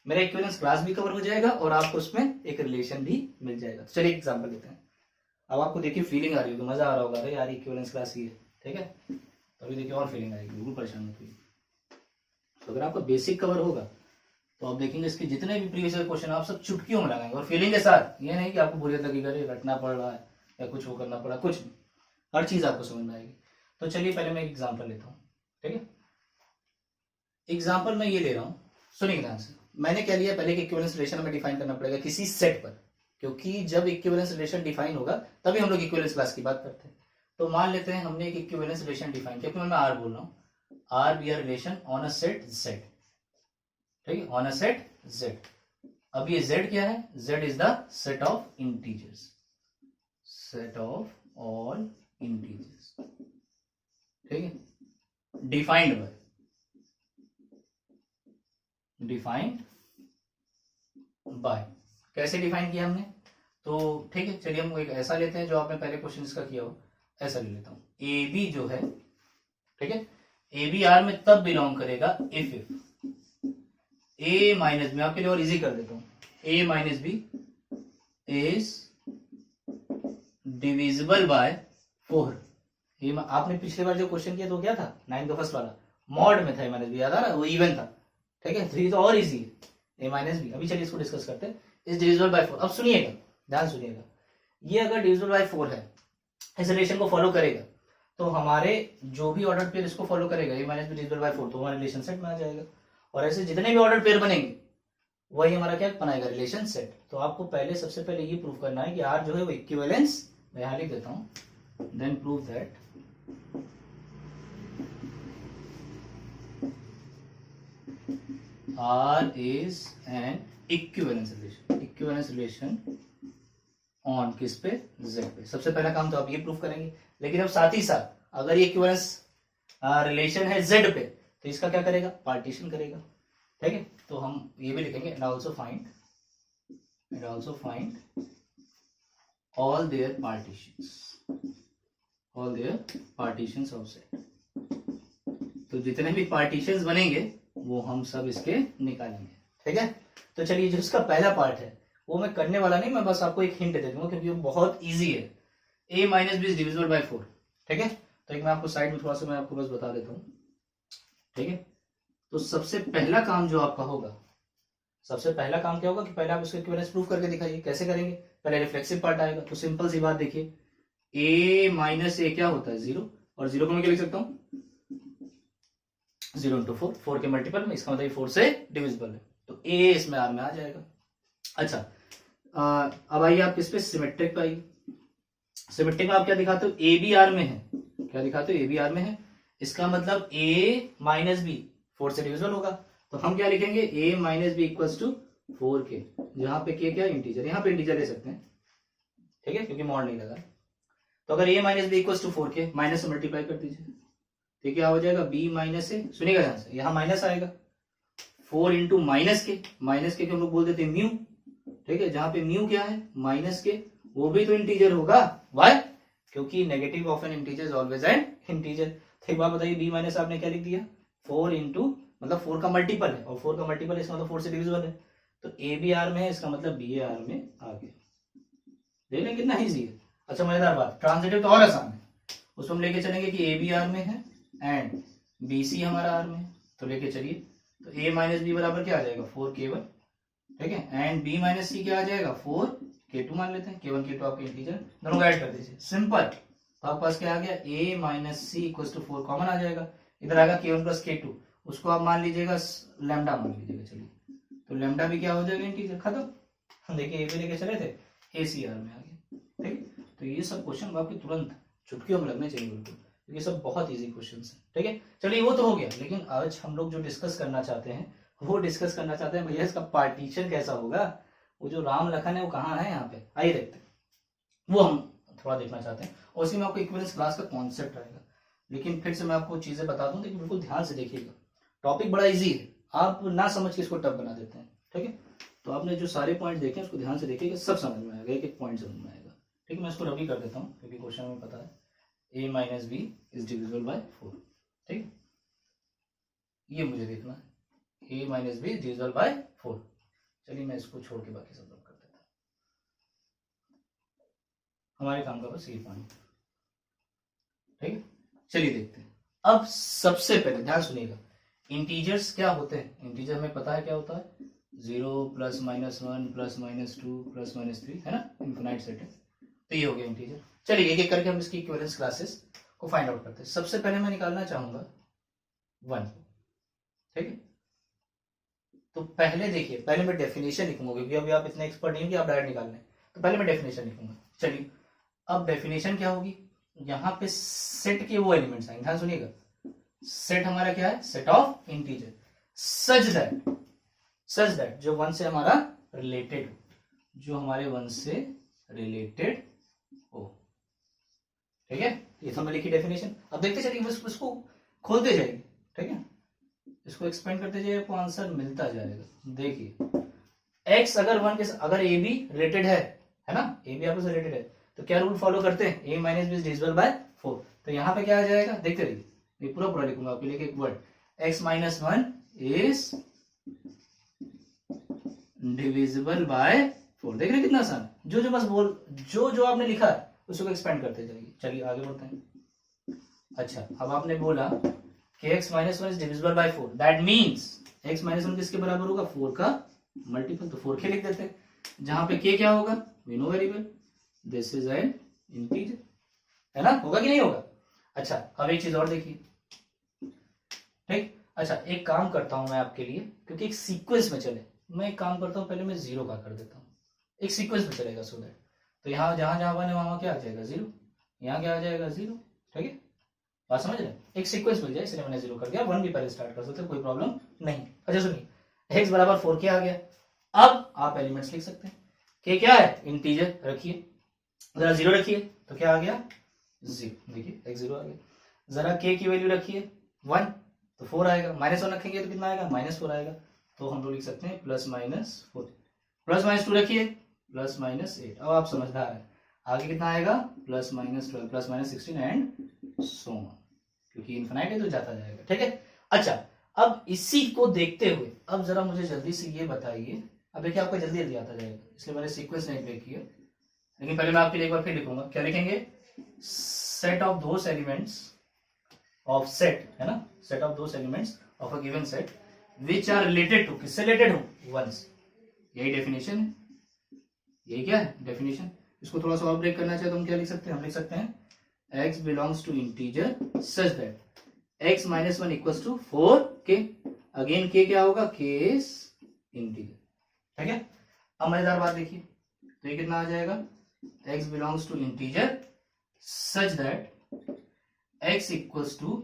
मेरा इक्विवेलेंस क्लास भी कवर हो जाएगा और आपको उसमें एक रिलेशन भी मिल जाएगा। तो चलिए एग्जांपल लेते हैं। अब आपको देखिए फीलिंग आ रही होगी, मजा आ रहा होगा, अरे यार इक्विवेलेंस क्लास ही है। ठीक है, तो अभी देखिए और फीलिंग आएगी, बिल्कुल परेशान मत होइए। तो अगर आपका बेसिक कवर होगा तो आप देखेंगे इसके जितने भी प्रीवियस क्वेश्चन आप सब चुटकियों में लगाएंगे और फीलिंग के साथ। ये नहीं कि आपको बुरी लगेगा, रटना पड़ रहा है या कुछ वो करना पड़ा, कुछ नहीं, हर चीज आपको समझ में आएगी। तो चलिए पहले मैं एक एग्जांपल लेता हूँ। ठीक है, एग्जांपल मैं ये ले रहा हूँ, सुनिए ध्यान से। मैंने क्या लिया, पहले इक्विवेलेंस रिलेशन हमें डिफाइन करना पड़ेगा किसी सेट पर, क्योंकि जब इक्विवेलेंस रिलेशन डिफाइन होगा तभी हम लोग इक्विवेलेंस क्लास की बात करते हैं। तो मान लेते हैं हमने एक इक्विवेलेंस रिलेशन डिफाइन किया, मैं आर बोल रहा हूँ, R be R relation on a set Z. ठीक है, ऑन अ सेट जेड। अब ये z क्या है, z is the set of integers, set of all integers. ठीक है, डिफाइंड बाय, कैसे डिफाइन किया हमने, तो ठीक है चलिए हम एक ऐसा लेते हैं जो आपने पहले क्वेश्चन इसका किया हो, ऐसा ले लेता हूं। ए बी जो है, ठीक है, ए बी आर में तब बिलोंग करेगा इफ ए माइनस, मैं आपके लिए और इजी कर देता हूं, A minus B is divisible by 4। ये आपने पिछले बार जो क्वेश्चन किया तो क्या था, 9 का फर्स्ट वाला मॉड में था, ए माइनस बी याद आ रहा है, वो इवन था। ठीक है, तो ये तो और इजी है, ए माइनस बी। अभी चलिए इसको डिस्कस करते हैं, इज डिविजिबल बाय 4। अब सुनिएगा, ध्यान सुनिएगा, ये अगर डिविजिबल बाय 4 है, इस रिलेशन को फॉलो करेगा, तो हमारे जो भी ऑर्डर पेयर इसको फॉलो करेगा, ए माइनस बी डिविजिबल बाय 4, तो हमारा रिलेशन सेट में आ जाएगा। और ऐसे जितने भी ऑर्डर पेयर बनेंगे वही हमारा क्या बनाएगा, रिलेशन सेट। तो आपको पहले सबसे पहले ये प्रूव करना है कि आर जो है वो इक्विवेलेंस मैं यहां लिख देता हूं, then prove that R is an equivalence relation. Equivalence relation on किस पे? Z पे. सबसे पहला काम तो आप ये प्रूफ करेंगे, लेकिन अब साथ ही साथ अगर ये इक्विवेलेंस रिलेशन है Z पे तो इसका क्या करेगा? पार्टीशन करेगा. ठीक है, तो हम ये भी लिखेंगे and also find all their partitions of Z. तो जितने भी पार्टीशंस बनेंगे वो हम सब इसके निकालेंगे. ठीक है, तो चलिए जो इसका पहला पार्ट है वो मैं करने वाला नहीं, मैं बस आपको एक हिंट दे दूंगा क्योंकि वो बहुत इजी है. a minus B is divisible by 4. ठीक है, तो एक मैं आपको साइड में थोड़ा सा मैं आपको बस बता देता हूँ. ठीक है, तो सबसे पहला काम जो आपका होगा, सबसे पहला काम क्या होगा कि पहले आप उसको इक्विवेलेंस प्रूफ करके दिखाइए. कैसे करेंगे? पहले रिफ्लेक्सिव पार्ट आएगा. तो सिंपल सी बात देखिए, a माइनस ए क्या होता है? 0. और 0 को मैं क्या लिख सकता हूँ? 0 इंटू 4, 4 के मल्टीपल में, इसका मतलब 4 से डिविजिबल है, तो a इसमें r में आ जाएगा. अच्छा, अब आइए आप किस पे? सिमेट्रिक पे आइए. सिमेट्रिक में आप क्या दिखाते हो? a भी r में है. क्या दिखाते हो? a भी r में है. इसका मतलब a माइनस बी 4 से डिविजिबल होगा, तो हम क्या लिखेंगे? a minus b equals to 4k, जहां पे k क्या? इंटीजर. यहाँ पे इंटीजर ले सकते हैं. ठीक है, क्योंकि मॉड नहीं लगा. तो अगर a minus b equals to 4k, minus से मल्टीप्लाई कर दीजिए, तो क्या हो जाएगा? b minus a. सुनिएगा ध्यान से, यहाँ माइनस आएगा. 4 इंटू माइनस के हम लोग बोल देते हैं म्यू. ठीक है, जहां पे म्यू क्या है? माइनस के, वो भी तो इंटीजर होगा. वाई? क्योंकि negative of N integer is always an integer. तो एक बात बताइए, b माइनस आपने क्या लिख दिया? 4 इंटू, मतलब 4 का मल्टीपल है, और 4 का मल्टीपल है इसका मतलब 4 से डिविजिबल है, तो a भी r में है, इसका मतलब b r में आ गया. देख लें कितना इजी है. अच्छा, मजेदार बात, ट्रांजिटिव तो और आसान है. उसमें हम लेके चलेंगे कि a भी r में है एंड BC हमारा r में है, तो लेके चलिए. तो a माइनस बी बराबर क्या आ जाएगा? 4k1. ठीक है, एंड b माइनस सी क्या आ जाएगा? 4k2 मान लेते हैं. k1 k2 आपके इंटीजर, दोनों को ऐड कर दीजिए. सिंपल. तो आपके पास क्या आ गया? a minus C equal to 4 common आ जाएगा. इधर आएगा k1 प्लस k2, उसको आप मान लीजिएगा लैम्डा मान लीजिएगा. चलिए, तो लैम्डा भी क्या हो जाएगा? इंटीजर. खत्म. देखिए a भी लेके चले थे, ACR में आ गया. ठीक है, तो ये सब क्वेश्चन आपके तुरंत चुटकियों में लगने चाहिए बिल्कुल, ये सब बहुत इजी क्वेश्चंस हैं. ठीक है, चलिए वो तो हो गया, लेकिन आज हम लोग जो डिस्कस करना चाहते हैं भैया इसका पार्टीशन कैसा होगा. वो जो राम लखन है वो कहाँ है? यहाँ पे आइए देखते हैं, वो हम थोड़ा देखना चाहते हैं. और उसी में आपको इक्विवेलेंस क्लास का कॉन्सेप्ट रहेगा. लेकिन फिर से मैं आपको चीजें बता दूं, लेकिन बिल्कुल ध्यान से देखिएगा. टॉपिक बड़ा इजी है, आप ना समझ के इसको टफ बना देते हैं. ठीक है, तो आपने जो सारे पॉइंट देखे उसको ध्यान से देखिएगा, सब समझ में आएगा, एक एक पॉइंट समझ में आएगा. ठीक है, मैं इसको रबी कर देता हूँ क्योंकि क्वेश्चन में पता है a minus B is divisible by 4. ठीक, ये मुझे देखना है, a minus B is divisible by 4. चलिए मैं इसको छोड़ के बाकी सब लोग कर देता हूँ. हमारे काम का बस ये पॉइंट. ठीक है, चलिए देखते हैं. अब सबसे पहले ध्यान सुनिएगा, इंटीजर्स क्या होते हैं? इंटीजर में पता है क्या होता है? 0 plus minus 1 plus minus 2 plus minus 3, है ना? इनफिनाइट सेट है. तो ये हो गया इंटीजर. चलिए एक एक करके हम इसकी इक्विवेलेंस क्लासेस को फाइंड आउट करते हैं. सबसे पहले मैं निकालना चाहूंगा 1. ठीक है, तो पहले देखिए, पहले मैं डेफिनेशन लिखूंगा क्योंकि अभी आप इतने एक्सपर्ट नहीं हो कि आप डायरेक्ट निकाल लें. तो पहले मैं डेफिनेशन लिखूंगा. चलिए, अब डेफिनेशन क्या होगी? यहाँ पे सेट के वो एलिमेंट्स आएंगे. ध्यान सुनिएगा, सेट हमारा क्या है? Set of integer such that जो 1 से हमारा रिलेटेड, जो हमारे 1 से रिलेटेड हो. ठीक है, ये तो मैं लिखी डेफिनेशन. अब देखते चलिए, इसको खोलते जाइए. ठीक है, इसको एक्सपेंड करते जाइए, आपको आंसर मिलता जाएगा. देखिए, x अगर 1 के, अगर a भी रिलेटेड है ना? a भी आपस में रिलेटेड है, तो क्या रूल फॉलो करते हैं? a minus B is divisible by 4. तो यहाँ पे क्या आ जाएगा? देखते रहिए, ये पूरा लिखूंगा आपके लिए एक word, x minus 1 is divisible by 4. देख रहे कितना आसान. जो बस जो आपने लिखा है उसको एक्सपेंड करते जाइए. चलिए आगे बढ़ते हैं. अच्छा, अब आपने बोला कि x minus 1 is divisible by 4, that means x minus 1 किसके बराबर होगा? 4 का मल्टीपल. तो 4k लिख देते हैं, जहां पे k क्या होगा? We know very well, this is an integer, है ना? होगा कि नहीं होगा? अच्छा, अब एक चीज और देखिए. ठीक, अच्छा एक काम करता हूं मैं आपके लिए, क्योंकि एक सीक्वेंस में चले, मैं एक काम करता हूं, पहले मैं 0 का कर देता हूं, एक सीक्वेंस में चलेगा सो दैट. तो यहाँ जहां जहां 1 है वहां क्या आ जाएगा 0, यहाँ क्या आ जाएगा 0। ठीक है, बात समझ रहे? एक सीक्वेंस मिल जाए इसलिए मैंने 0 कर दिया। 1 भी पहले स्टार्ट कर सकते हो, कोई प्रॉब्लम नहीं। अच्छा सुनिए, x बराबर 4k आ गया। अब आप एलिमेंट्स लिख सकते हैं। k क्या है? इंटीजर रखिए, जरा 0 रखिए तो क्या आ गया 0। देखिए x 0 आ गया। जरा k की वैल्यू रखिए 1 तो 4 आएगा। -1 रखेंगे तो कितना आएगा? -4 आएगा। तो हम लोग लिख सकते हैं +-4। +-2 रखिए +-8। अब आप समझदार है, आगे कितना आएगा? +-12 +-16 एंड सो ऑन, क्योंकि इनफिनाइट है तो जाता जाएगा। ठीक है, अच्छा अब इसी को देखते हुए अब जरा मुझे जल्दी से ये बताइए। अब देखिए आपका जल्दी जल्दी आता जाएगा, इसलिए मैंने सीक्वेंस नहीं ब्रेक किया, लेकिन पहले मैं आपके लिए एक बार फिर लिखूंगा। क्या लिखेंगे? Set of those elements of set, है ना, set of those elements of a given set which are related to, किससे रिलेटेड हो? वंस। यही डेफिनेशन है, यही क्या है? डेफिनेशन। इसको थोड़ा सा और ब्रेक करना चाहे तो हम क्या लिख सकते हैं? हम लिख सकते हैं x belongs to integer such that x -1 equals to 4k। Again k क्या होगा? k is integer. ठीक है, अब मजेदार बात देखिए, तो ये कितना आ जाएगा? x belongs to integer such that x equals to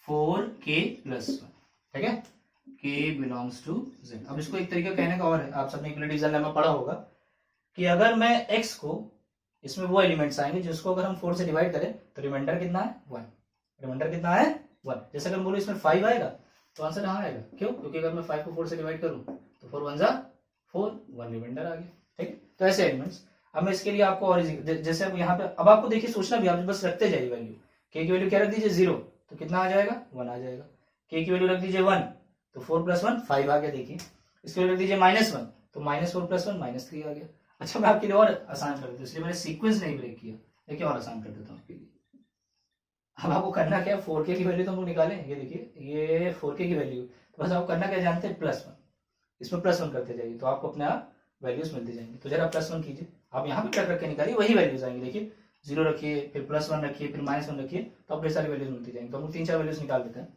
4k + 1। ठीक है, k बिलोंग्स टू z। अब इसको एक तरीका कहने का और है, आप सबने यूटिलिटी में पढ़ा होगा कि अगर मैं x को, इसमें वो एलिमेंट्स आएंगे जिसको अगर हम 4 से डिवाइड करें तो रिमाइंडर कितना है? 1। रिमाइंडर कितना है? 1। जैसे अगर बोलो इसमें 5 आएगा तो आंसर यहाँ आएगा। क्यों? क्योंकि अगर मैं 5 को 4 से डिवाइड करूं तो 4 1 4, 1 रिमाइंडर आ गया। ठीक है, तो ऐसे एलिमेंट्स। अब मैं इसके लिए आपको और जैसे अब यहाँ पे अब आपको देखिए सोचना भी, आप बस रखते जाइए वैल्यू। k की वैल्यू क्या रख दीजिए? 0, तो कितना आ जाएगा? 1 आ जाएगा। k की वैल्यू रख दीजिए 1 तो 4 + 1 5 आ गया। देखिए इसकी वैल्यू रख दीजिए -1 तो -4 + 1 -3 आ गया। अच्छा मैं आपके लिए और आसान कर देता हूँ, इसलिए मैंने सीक्वेंस नहीं ब्रेक किया, देखिए और आसान कर देता हूँ आपके लिए। अब आपको करना क्या है? 4k की वैल्यू तो हम लोग निकालें, ये देखिए ये 4k की वैल्यू, तो बस आपको करना क्या जानते हैं? +1। इसमें +1 करते जाइए तो आपको अपने आप वैल्यूज मिलते जाएंगे। तो जरा +1 कीजिए, आप यहाँ पे रख के निकालिए, वही वैल्यूज आएंगे। देखिए 0 रखिए, फिर +1 रखिए, फिर -1 रखिए, तो आपको सारी वैल्यूज मिलती जाएंगे। तो हम 3-4 वैल्यूज निकाल देते हैं,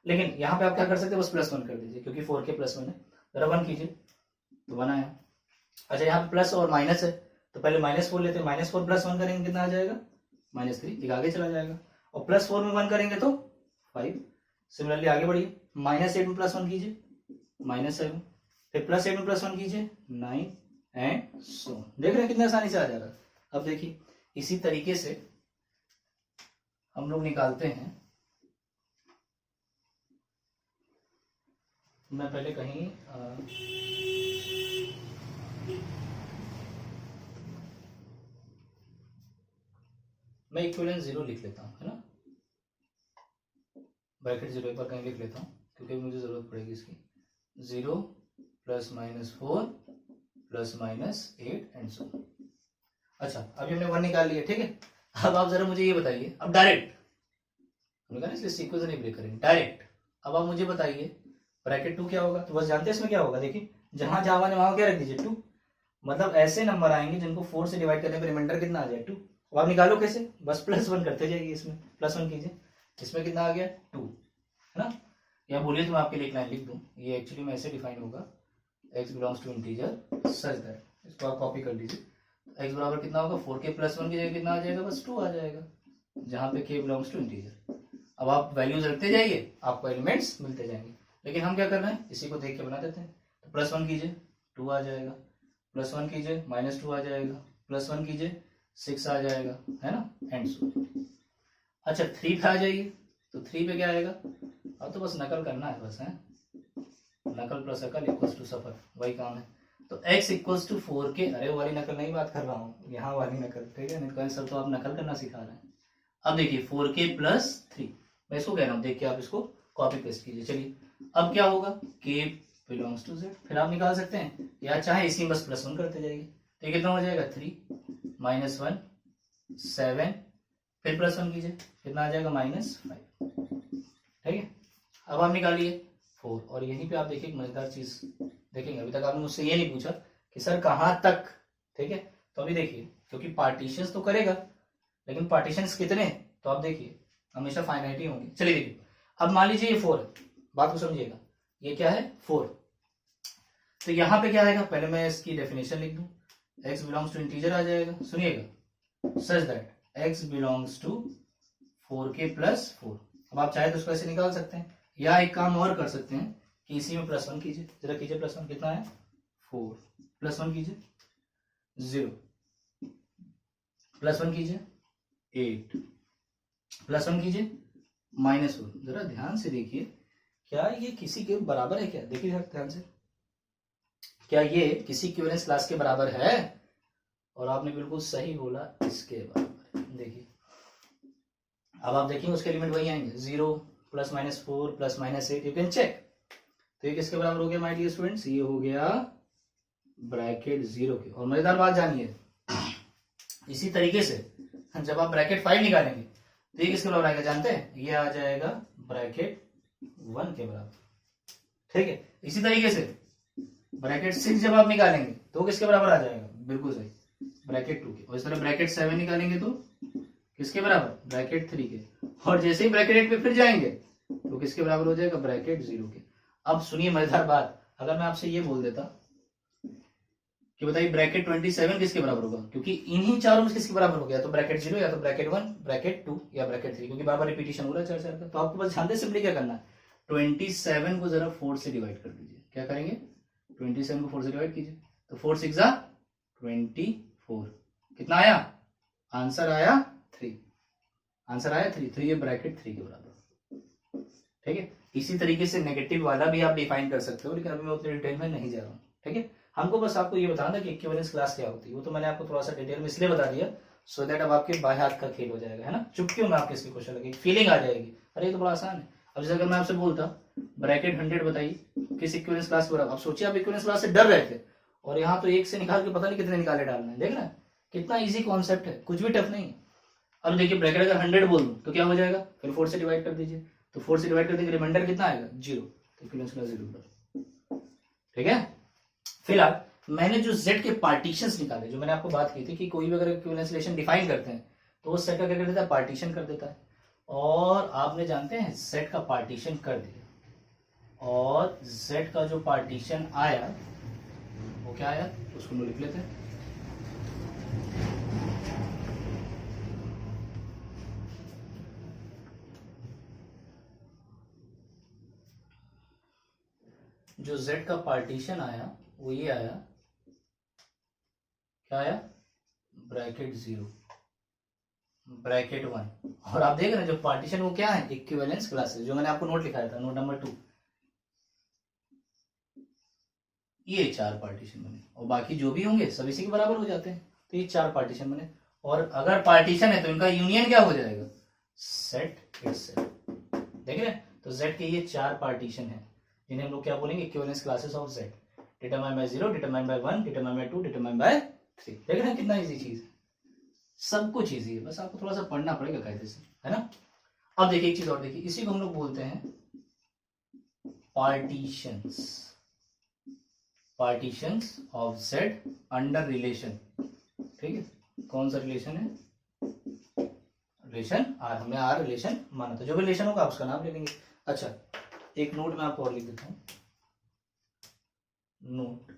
लेकिन यहाँ पे आप क्या कर सकते हैं? बस +1 कर दीजिए, क्योंकि 4k +1 है। जरा 1 कीजिए तो 1 आया। अच्छा यहाँ पे प्लस और माइनस है, तो पहले -4 लेते हैं। -4 + 1 करेंगे कितना आ जाएगा? -3। एक आगे चला जाएगा। और +4 में 1 करेंगे तो 5। सिमिलरली आगे बढ़िए, -8 में +1 कीजिए -7, फिर +8 में +1 कीजिए 9 एंड सो। देख रहे हैं कितने आसानी से आ जा रहा है। अब देखिए इसी तरीके से हम लोग निकालते हैं। मैं पहले कहीं मैं इक्विवेलेंट 0 लिख लेता हूँ, है ना, ब्रैकेट 0 एक बार कहीं लिख लेता हूँ क्योंकि मुझे जरूरत पड़ेगी इसकी। 0 + -4 + -8 एंड सो। अच्छा अभी हमने 1 निकाल लिया। ठीक है, अब आप जरा मुझे ये बताइए, अब डायरेक्ट निकालें, इसलिए सीक्वेंस नहीं ब्रेक करेंगे, डायरेक्ट। अब आप मुझे बताइए ब्रैकेट 2 क्या होगा? तो बस जानते हैं इसमें क्या होगा। देखिए जहां जहां है वहां क्या रख दीजिए 2, मतलब ऐसे नंबर आएंगे जिनको 4 से डिवाइड करने पर रिमाइंडर कितना आ जाए? 2। अब आप निकालो कैसे? बस +1 करते जाइए, इसमें +1 कीजिए, इसमें कितना आ गया? 2, है ना। या बोलिए तो मैं आपके लिए एक लाइन लिख दूं, ये एक्चुअली में ऐसे डिफाइन होगा, x belongs to integer such that, इसको आप कॉपी कर लीजिए। x बराबर कितना होगा? 4k + 1 की जगह कितना आ जाएगा? बस 2 आ जाएगा, जहां पे k बिलोंग्स टू इंटीजर। अब आप वैल्यूज रखते जाइए, आपको एलिमेंट्स मिलते जाएंगे। लेकिन हम क्या कर रहे हैं? इसी को देख के बना देते हैं। तो +1 कीजिए 2 आ जाएगा, +1 कीजिए -2 आ जाएगा, +1 कीजिए 6 आ जाएगा, है ना, एंड सो। अच्छा 3 पे आ जाइए, तो 3 पे क्या आएगा? अब तो बस नकल करना है, बस है नकल + अकल = सफर, वही काम है। तो x = 4k, अरे वाली नकल नहीं बात कर रहा हूँ, यहाँ वाली नकल। ठीक है, नहीं सर तो आप नकल करना सिखा रहे हैं। अब देखिए 4k + 3, मैं इसको कह रहा हूँ, देख के आप इसको कॉपी पेस्ट कीजिए। चलिए अब क्या होगा? k belongs to z। फिर आप निकाल सकते हैं, या चाहे इसी बस +1 करते जाइए, तो कितना हो जाएगा? 3 -1 7, फिर +1 कीजिए, कितना आ जाएगा? -5। ठीक है, अब आप निकालिए 4। और यहीं पे आप देखिए एक मजेदार चीज देखेंगे, अभी तक आपने मुझसे ये नहीं पूछा कि सर कहाँ तक। ठीक है, तो अभी देखिए, क्योंकि पार्टीशंस तो करेगा, लेकिन पार्टीशंस कितने? तो आप देखिए हमेशा फाइनाइट ही होंगे। चलिए देखिए, अब मान लीजिए ये 4 है, बात को समझिएगा, ये क्या है? 4। तो यहाँ पे क्या आएगा? पहले मैं इसकी डेफिनेशन लिख दूं, x बिलोंग्स टू इंटीजर आ जाएगा। सुनिएगा such that x belongs to 4k plus 4। अब आप चाहे तो उसको ऐसे निकाल सकते हैं, या एक काम और कर सकते हैं कि इसी में +1 कीजिए, जरा कीजिए +1 कितना है 4, +1 कीजिए 0, +1 कीजिए 8, +1 कीजिए -4। जरा ध्यान से देखिए, क्या ये किसी के बराबर है क्या? देखिए ध्यान से, क्या ये किसी इक्विवेलेंस क्लास के बराबर है? और आपने बिल्कुल सही बोला, इसके बराबर है। देखिए अब आप देखिए उसके एलिमेंट वही आएंगे, 0 +-4 +-8, यू कैन चेक। तो ये किसके बराबर हो गया माय डियर स्टूडेंट्स? ये हो गया ब्रैकेट 0 के। और मजेदार बात जानिए, इसी तरीके से जब आप ब्रैकेट 5 निकालेंगे तो ये किसके बराबर आएगा जानते हैं? ये आ जाएगा ब्रैकेट 1 के बराबर, ठीक है। इसी तरीके से ब्रैकेट 6 जब आप निकालेंगे तो किसके बराबर आ जाएगा? बिल्कुल सही, ब्रैकेट 2 के। और इस तरह ब्रैकेट 7 निकालेंगे तो किसके बराबर? ब्रैकेट 3 के। और जैसे ही ब्रैकेट 8 पे फिर जाएंगे तो किसके बराबर हो जाएगा? ब्रैकेट 0 के। अब सुनिए मजेदार बात, अगर मैं आपसे ये बोल देता कि बताइए ब्रैकेट 27 किसके बराबर होगा, क्योंकि इन्हीं चारों में किसके बराबर हो गया? तो ब्रैकेट 0 या तो ब्रैकेट 1, ब्रैकेट 2 या ब्रैकेट 3, क्योंकि बार बार रिपीटिशन हो रहा है 4 का। तो आपको बस ध्यान से सिंपली क्या करना है, 27 को जरा 4 से डिवाइड कर दीजिए। क्या करेंगे? 27 को 4 से डिवाइड कीजिए, तो 4 6 24। कितना आया? आंसर आया 3। आंसर आया 3, तो ये ब्रैकेट 3 के बराबर, ठीक है। इसी तरीके से नेगेटिव वाला भी आप डिफाइन कर सकते हो, लेकिन अभी मैं उतनी डिटेल में नहीं जा रहा हूँ, ठीक है। हमको बस आपको ये बताना कि इक्विवेलेंस क्लास क्या होती है, वो तो मैंने आपको थोड़ा सा डिटेल में इसलिए बता दिया सो दैट अब आपके बाएं हाथ का खेल हो जाएगा, है ना। चुटकियों में आपके इसके क्वेश्चन लगेगी, फीलिंग आ जाएगी, अरे ये तो बड़ा आसान है। अब जैसे अगर मैं आपसे बोलता ब्रैकेट 100 बताइए किस इक्विवेलेंस क्लास के बराबर, अब सोचिए आप इक्विवेलेंस क्लास से डर रहे थे और यहाँ तो 1 से निकाल के पता नहीं कितने निकाले डालना है, देख रहे हैं कितना इजी कॉन्सेप्ट है, कुछ भी टफ नहीं है। अब देखिए ब्रैकेट अगर 100 बोल दूं तो क्या हो जाएगा? फिर 4 से डिवाइड कर दीजिए, तो 4 से डिवाइड कर देंगे, रिमाइंडर कितना आएगा? 0, तो इक्विवेलेंस क्लास 0, ठीक है। फिलहाल मैंने जो Z के पार्टीशंस निकाले, जो मैंने आपको बात की थी कि कोई भी अगर इक्विवेलेंस रिलेशन डिफाइन करते हैं तो वो सेट का क्या कर देता है? पार्टीशन कर देता है। और आपने जानते हैं Z का पार्टीशन कर दिया, और Z का जो पार्टीशन आया वो क्या आया, उसको लिख लेते हैं। जो Z का पार्टीशन आया वो ये आया, क्या आया? Bracket 0, bracket 1। और आप देख रहे हैं जो पार्टीशन वो क्या है? इक्विवेलेंस क्लासेस, जो मैंने आपको नोट लिखाया था, नोट नंबर 2। ये 4 पार्टीशन बने, और बाकी जो भी होंगे सब इसी के बराबर हो जाते हैं, तो ये 4 पार्टीशन बने। और अगर पार्टीशन है तो इनका यूनियन क्या हो जाएगा? Set itself. देख रहे हैं, तो Z के ये 4 पार्टीशन है जिन्हें हम लोग क्या बोलेंगे? Equivalence classes of Z, determine by 0, determine by 1, determine by 2, determine by 3। देख रहे हैं कितना इजी चीज है, सब कुछ इजी है, बस आपको थोड़ा सा पढ़ना पड़ेगा कायदे से, है ना। अब देखिए एक चीज और देखिए, इसी को हम लोग बोलते हैं partitions, partitions of Z under relation, ठीक है। कौन सा रिलेशन है? रिलेशन R, हमने R रिलेशन माना, तो जो भी रिलेशन होगा आप उसका नाम ले लेंगे। अच्छा, एक नोट मैं आपको और लिख देता हूं, नोट,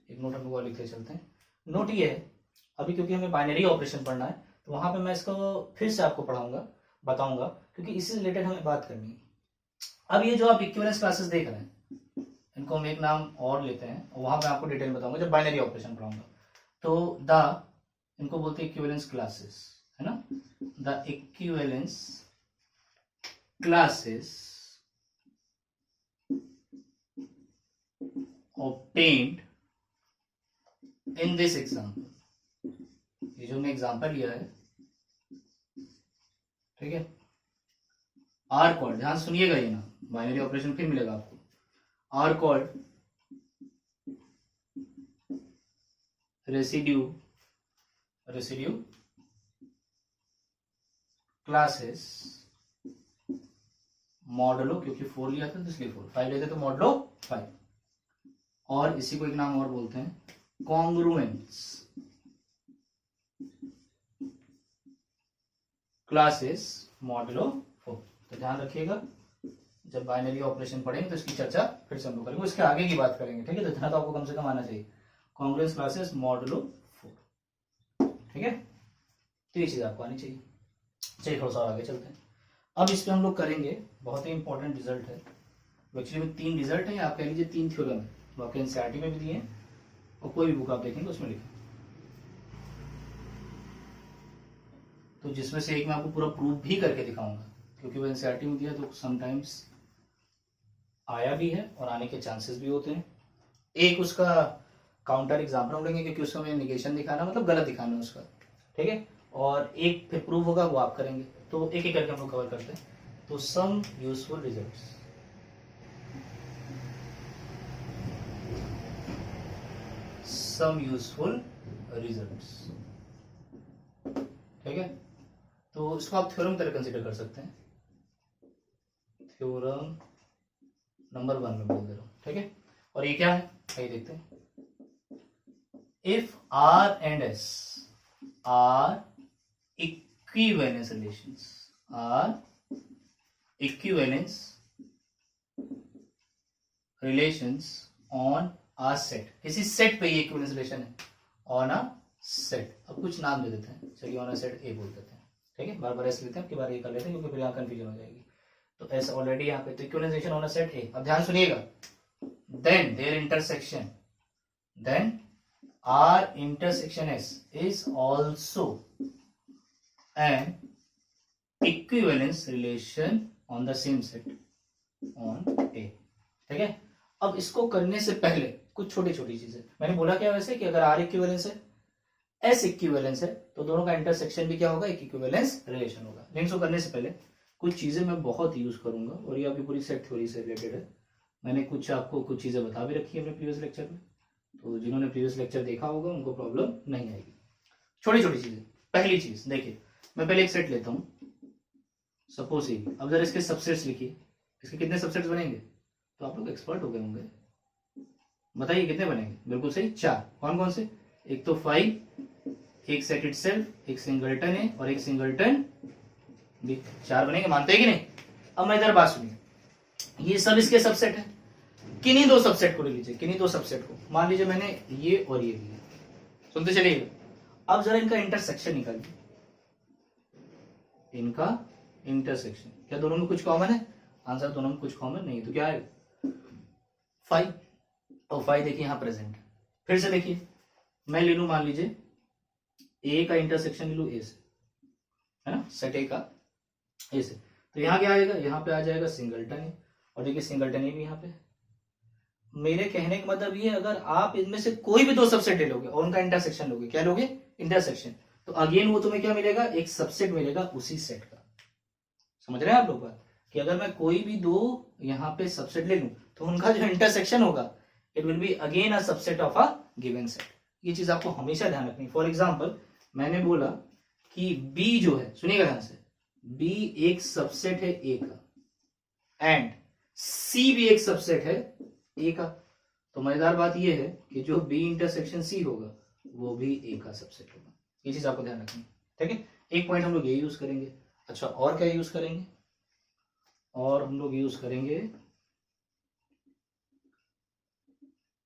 एक नोट हम लोग और लिखते चलते हैं। नोट ये है, अभी क्योंकि हमें बाइनरी ऑपरेशन पढ़ना है तो वहां पे मैं इसको फिर से आपको पढ़ाऊंगा, बताऊंगा, क्योंकि इससे रिलेटेड हमें बात करनी है। अब ये जो आप इक्विवेलेंस क्लासेस देख रहे हैं, इनको हम एक नाम और लेते हैं, और वहां पे आपको डिटेल बताऊंगा जब बाइनरी ऑपरेशन पढ़ाऊंगा। तो इनको बोलते हैं इक्विवेलेंस क्लासेस, है ना। The equivalence classes obtained in this example, ये जो हमने एग्जाम्पल लिया है, ठीक है। आर कॉल्ड, ध्यान सुनिएगा ये ना, बाइनरी ऑपरेशन फिर मिलेगा आपको। Are called residue classes modulo, क्योंकि 4 लिया था तो इसलिए 4, 5 लेते तो मॉडलो 5, और इसी को एक नाम और बोलते हैं कॉन्ग्रुएंस क्लासेस मॉडलो 4। तो ध्यान रखिएगा, जब बाइनरी ऑपरेशन पढ़ेंगे तो इसकी चर्चा फिर से हम लोग करेंगे, इसके आगे की बात करेंगे, ठीक है। तो इतना तो आपको कम से कम आना चाहिए, कॉन्ग्रुएंस क्लासेस मॉडलो 4, ठीक है, तो ये चीज आपको आनी चाहिए। चलिए थोड़ा सा और आगे चलते हैं। अब इस पे हम लोग करेंगे, बहुत ही इंपॉर्टेंट रिजल्ट है। एक्चुअली में 3 रिजल्ट है, आप कह लीजिए 3 थ्योरम है, वो आपके एनसीईआरटी में भी दिए हैं और कोई भी बुक आप देखेंगे उसमें लिखे। तो जिसमें से एक मैं आपको पूरा प्रूफ भी करके दिखाऊंगा, क्योंकि वो एनसीईआरटी में दिया तो समटाइम्स आया भी है और आने के चांसेस भी होते हैं। एक उसका काउंटर एग्जाम्पल हम लेंगे, क्योंकि उसका हमें निगेशन दिखाना मतलब गलत दिखाना है उसका, ठीक है, और एक फिर प्रूफ होगा वो आप करेंगे। तो एक एक करके हम लोग कवर करते हैं। तो some useful results, some useful results, ठीक है, तो इसको आप थ्योरम तरह कंसीडर कर सकते हैं। थ्योरम नंबर 1 में बोल दे रहा हूं, ठीक है, और ये क्या है आइए देखते हैं। If R and S are equivalence relations, are equivalence relations on a set, किसी सेट पे ये इक्विवेलेंस रिलेशन है, ऑन अ सेट। अब कुछ नाम दे देते हैं, चलिए ऑन अ सेट ए बोल देते हैं, ठीक है, बार बार एस लेते हैं, अब की बार ए कर लेते हैं क्योंकि फिर यहाँ कंफ्यूजन हो जाएगी। तो एस ऑलरेडी यहाँ पे, तो equivalence relation on a set A. अब ध्यान सुनिएगा, देन देयर इंटरसेक्शन, देन R intersection S is also an equivalence relation on the same set on A, ठीक है। अब इसको करने से पहले कुछ छोटी छोटी चीजें मैंने बोला क्या वैसे, कि अगर R इक्विवेलेंस है, S इक्विवेलेंस है, तो दोनों का इंटरसेक्शन भी क्या होगा, एक इक्विवेलेंस रिलेशन होगा। लेकिन इसको करने से पहले कुछ चीजें मैं बहुत यूज करूंगा, और ये आपकी पूरी सेट थ्योरी से रिलेटेड है। मैंने आपको कुछ चीजें बता भी रखी है अपने प्रीवियस लेक्चर में, तो जिन्होंने प्रीवियस लेक्चर देखा होगा उनको प्रॉब्लम नहीं आएगी। छोटी छोटी चीजें। पहली चीज देखिए, मैं पहले एक सेट लेता हूं, सपोज ये। अब जरा इसके सबसेट्स लिखिए, इसके कितने सबसेट्स बनेंगे, तो आप लोग एक्सपर्ट हो गए होंगे, बताइए कितने बनेंगे। बिल्कुल सही, 4। कौन कौन से, एक तो 5, एक सेट इटसेल्फ, एक सिंगलटन है और एक सिंगलटन भी, 4 बनेंगे, मानते हैं कि नहीं। अब मैं इधर बात सुनिए, ये सब इसके सबसेट है, किन्हीं 2 सबसेट को ले लीजिए, किन्हीं 2 सबसेट को, मान लीजिए मैंने ये और ये लिया, सुनते चलिएगा। अब जरा इनका इंटरसेक्शन निकालिए, इनका इंटरसेक्शन, क्या दोनों में कुछ कॉमन है, आंसर दोनों में कुछ कॉमन नहीं, तो क्या है 5, और 5 देखिए यहां प्रेजेंट है। फिर से देखिए, मैं ले लू मान लीजिए ए का इंटरसेक्शन ले लू ए से, है ना, सेट ए का ए से, तो यहां क्या आएगा, यहां पे आ जाएगा सिंगलटन है, और देखिए सिंगलटन ए भी यहां पे। मेरे कहने का मतलब ये, अगर आप इनमें से कोई भी 2 सबसेट ले लोगे और उनका इंटरसेक्शन लोगे, क्या लोगे, इंटरसेक्शन, तो अगेन वो तुम्हें क्या मिलेगा, एक सबसेट मिलेगा उसी सेट का। समझ रहे हैं आप लोग बात, कि अगर मैं कोई भी 2 यहाँ पे सबसेट ले लूं, तो उनका जो इंटरसेक्शन होगा it will be again a subset of a given set. ये चीज आपको हमेशा ध्यान रखनी। फॉर एग्जाम्पल मैंने बोला कि बी जो है, सुनिएगा ध्यान से, बी एक सबसेट है ए का, एंड सी भी एक सबसेट है ए का। तो मजेदार बात यह है कि जो बी इंटरसेक्शन सी होगा वो भी ए का सबसेट होगा। ये चीज आपको ध्यान रखनी, ठीक है। एक पॉइंट हम लोग ये यूज करेंगे। अच्छा, और क्या यूज करेंगे, और हम लोग यूज करेंगे,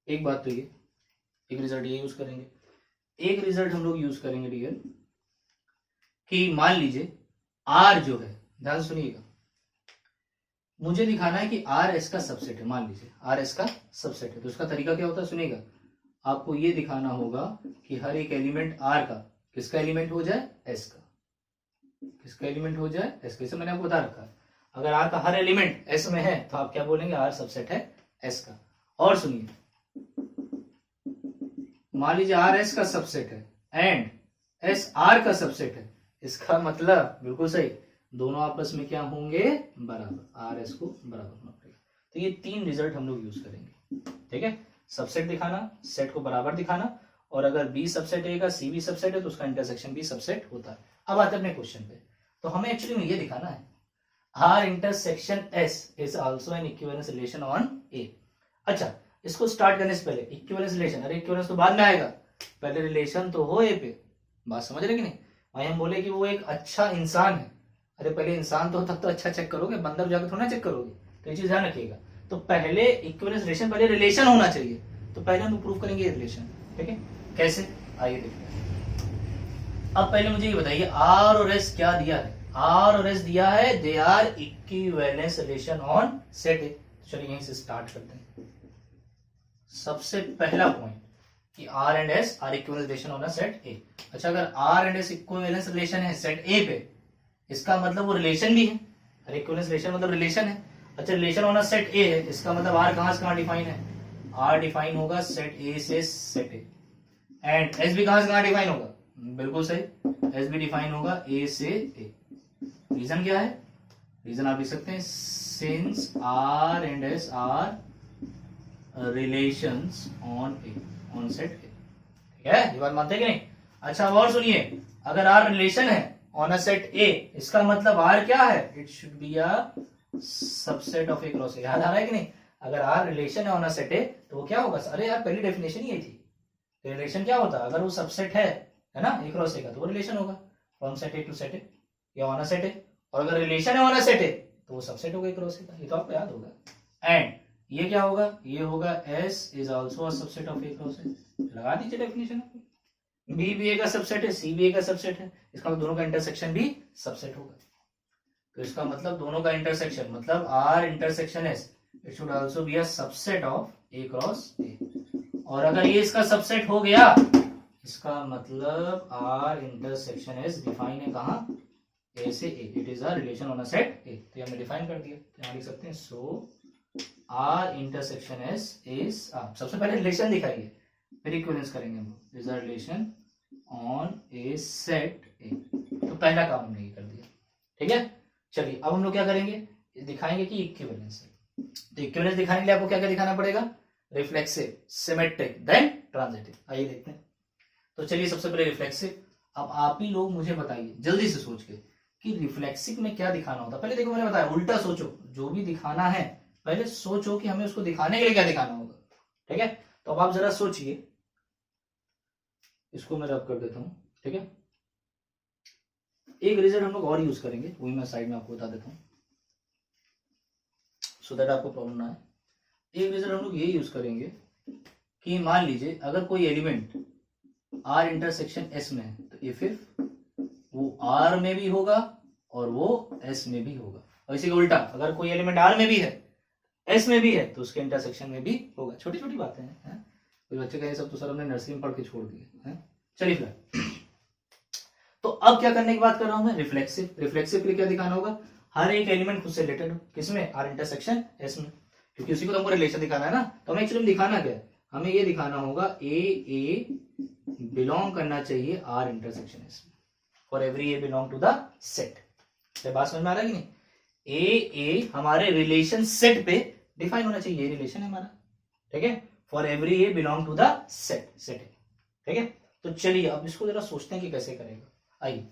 एक बात तो ये, एक रिजल्ट ये यूज करेंगे, एक रिजल्ट हम लोग यूज करेंगे डियर, कि मान लीजिए आर जो है, ध्यान से सुनिएगा, मुझे दिखाना है कि आर एस का सबसेट है, मान लीजिए आर एस का सबसेट है। तो उसका तरीका क्या होता है, सुनिएगा, आपको ये दिखाना होगा कि हर एक एलिमेंट आर का किसका एलिमेंट हो जाए, एस का, किसका एलिमेंट हो जाए, एस का। मैंने आपको बता रखा है, अगर आर का हर एलिमेंट एस में है तो आप क्या बोलेंगे, आर सबसेट है एस का। और सुनिए, मान लीजिए आर एस का सबसेट है एंड एस आर का सबसेट है, इसका मतलब बिल्कुल सही, दोनों आपस में क्या होंगे, बराबर, आर एस को बराबर होना पड़ेगा। तो ये 3 रिजल्ट हम लोग यूज करेंगे, ठीक है। सबसेट दिखाना, सेट को बराबर दिखाना, और अगर बी सबसेट है, सी भी सबसेट है, तो उसका इंटरसेक्शन भी सबसेट होता है। अब आते हैं अपने क्वेश्चन पे। तो हमें एक्चुअली में ये दिखाना है, R intersection S is also an equivalence relation on A. अच्छा, इसको स्टार्ट करने से पहले इक्विवेलेंस रिलेशन, अरे इक्विवेलेंस तो बाद में आएगा, पहले रिलेशन तो हो ए पे, बात समझ रहे कि नहीं। भाई हम बोले कि वो एक अच्छा इंसान है, अरे पहले इंसान तो तब तो अच्छा चेक करोगे, बंदर जाकर थोड़ा चेक करोगे, तो ये चीज ध्यान रखिएगा। तो पहले इक्विवेलेंस रिलेशन, पहले रिलेशन होना चाहिए, तो पहले हम प्रूव करेंगे रिलेशन, ठीक है। कैसे, आइए देखते हैं। अब पहले मुझे ये बताइए आर और एस क्या दिया है। आर और एस दिया है they are equivalence relation on set A. चलिए यहीं से स्टार्ट करते हैं। सबसे पहला पॉइंट कि R and S are equivalence relation on a set A. अच्छा, अगर R and S equivalence relation है सेट ए पे, इसका मतलब वो रिलेशन भी है। अरे इक्विवेलेंस रिलेशन मतलब रिलेशन है। अच्छा, रिलेशन ऑन अ सेट ए है, इसका मतलब आर कहां से कहां डिफाइन है। आर डिफाइन होगा सेट ए से सेट ए। एंड एस भी कहां से कहां डिफाइन होगा, बिल्कुल सही, एस भी डिफाइन होगा ए से ए। रीजन क्या है, रीजन आप लिख सकते हैं since R and S are relations on A, on set A. ठीक है, ये बात मानते हैं कि नहीं। अच्छा, अब और सुनिए, अगर आर रिलेशन है ऑन अ सेट ए, इसका मतलब आर क्या है, it should be a subset of A cross ए। याद आ रहा है कि नहीं। अगर आर रिलेशन है ऑन अ सेट ए तो वो क्या होगा। अरे यार, पहली डेफिनेशन ही यही थी। रिलेशन क्या होता है, अगर वो सबसेट है ना ए क्रॉस ए का, तो वो रिलेशन होगा from set A to set A या ऑन अ सेट ए। और अगर रिलेशन है ऑन अ सेट ए तो वो सबसेट होगा ए क्रॉस ए का। ये तो आपको याद होगा। एंड ये क्या होगा, ये होगा S is also a subset of A cross ए। लगा दीजिए डेफिनेशन। बी भी ए का सबसेट है, सी भी ए का सबसेट है, इसका मतलब दोनों का इंटरसेक्शन भी सबसेट होगा। तो इसका मतलब दोनों का इंटरसेक्शन मतलब R intersection S, it should also be a subset of A cross A. और अगर ये इसका सबसेट हो गया, इसका मतलब आर इंटरसेक्शन एस डिफाइन है कहां, ए से A. It is a relation on a set A. तो हमने डिफाइन कर दिया, तो यहां लिख सकते हैं सो आर इंटरसेक्शन एस इज, सबसे पहले रिलेशन दिखाइए फिर इक्विवेलेंस करेंगे हम लोग। Is a relation on A set A. तो पहला काम हमने ये कर दिया। ठीक है, चलिए अब हम लोग क्या करेंगे, दिखाएंगे कि इक्विवेलेंस है। तो इक्विवेलेंस दिखाने के लिए आपको क्या क्या दिखाना पड़ेगा, रिफ्लेक्सिव, सिमेट्रिक, देन ट्रांजिटिव। आइए देखते हैं। तो चलिए सबसे पहले रिफ्लेक्सिव। अब आप ही लोग मुझे बताइए जल्दी से सोच के कि रिफ्लेक्सिव में क्या दिखाना होता है। पहले देखो, मैंने बताया उल्टा सोचो, जो भी दिखाना है पहले सोचो कि हमें उसको दिखाने के लिए क्या दिखाना होगा। ठीक है, तो अब आप जरा सोचिए, इसको मैं रब कर देता हूं। ठीक है, एक रिजल्ट हम लोग और यूज करेंगे, वही मैं साइड में आपको बता देता हूं सो दैट आपको प्रॉब्लम ना आए। एक रिजल्ट हम लोग ये यूज करेंगे कि मान लीजिए अगर कोई एलिमेंट आर इंटरसेक्शन एस में है, तो इफ वो आर में भी होगा और वो एस में भी होगा। और इसी का उल्टा, अगर कोई एलिमेंट आर में भी है एस में भी है तो उसके इंटरसेक्शन में भी होगा। छोटी छोटी बातें हैं, कोई बच्चे कहे सब तो सर हमने नर्सरी में पढ़ के छोड़ दिए हैं। चलिए फिर तो अब क्या करने की बात कर रहा हूं मैं, रिफ्लेक्सिव। रिफ्लेक्सिव के लिए क्या दिखाना होगा, हर एक एलिमेंट खुद से रिलेटेड हो, किसमें, आर इंटरसेक्शन एस में, क्योंकि उसी को तो हमको रिलेशन दिखाना है ना। तो हमें एक्चुअली दिखाना क्या है, हमें ये दिखाना होगा ए बिलोंग करना चाहिए आर इंटरसेक्शन एस में, for every A belong to the set. बात समझ में आ रहा है कि नहीं। ए हमारे रिलेशन सेट पे डिफाइन होना चाहिए, ये रिलेशन है हमारा। ठीक है, for every A belong to the set, set. ठीक है, तो चलिए अब इसको जरा सोचते हैं कि कैसे करेगा। आइए,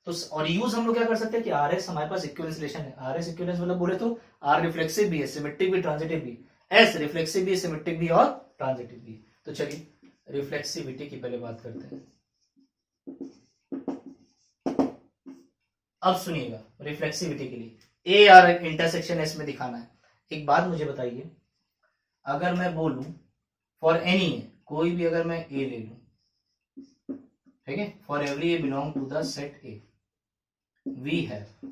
तो और यूज हम लोग क्या कर सकते हैं कि आर एस हमारे पास इक्विवेलेंस रिलेशन है। आर एस इक्विवेलेंस मतलब बोले तो आर रिफ्लेक्सिव भी है, सिमेट्रिक भी, ट्रांजिटिव भी। एस रिफ्लेक्सिव भी, सिमेट्रिक भी और ट्रांजिटिव भी। तो चलिए रिफ्लेक्सिविटी की पहले बात करते हैं। अब सुनिएगा, रिफ्लेक्सिविटी के लिए ए आर इंटरसेक्शन एस में दिखाना है। एक बात मुझे बताइए, अगर मैं बोलूं फॉर एनी ए, कोई भी अगर मैं ए ले लूं, ठीक है, for every A belong to the set A, we have,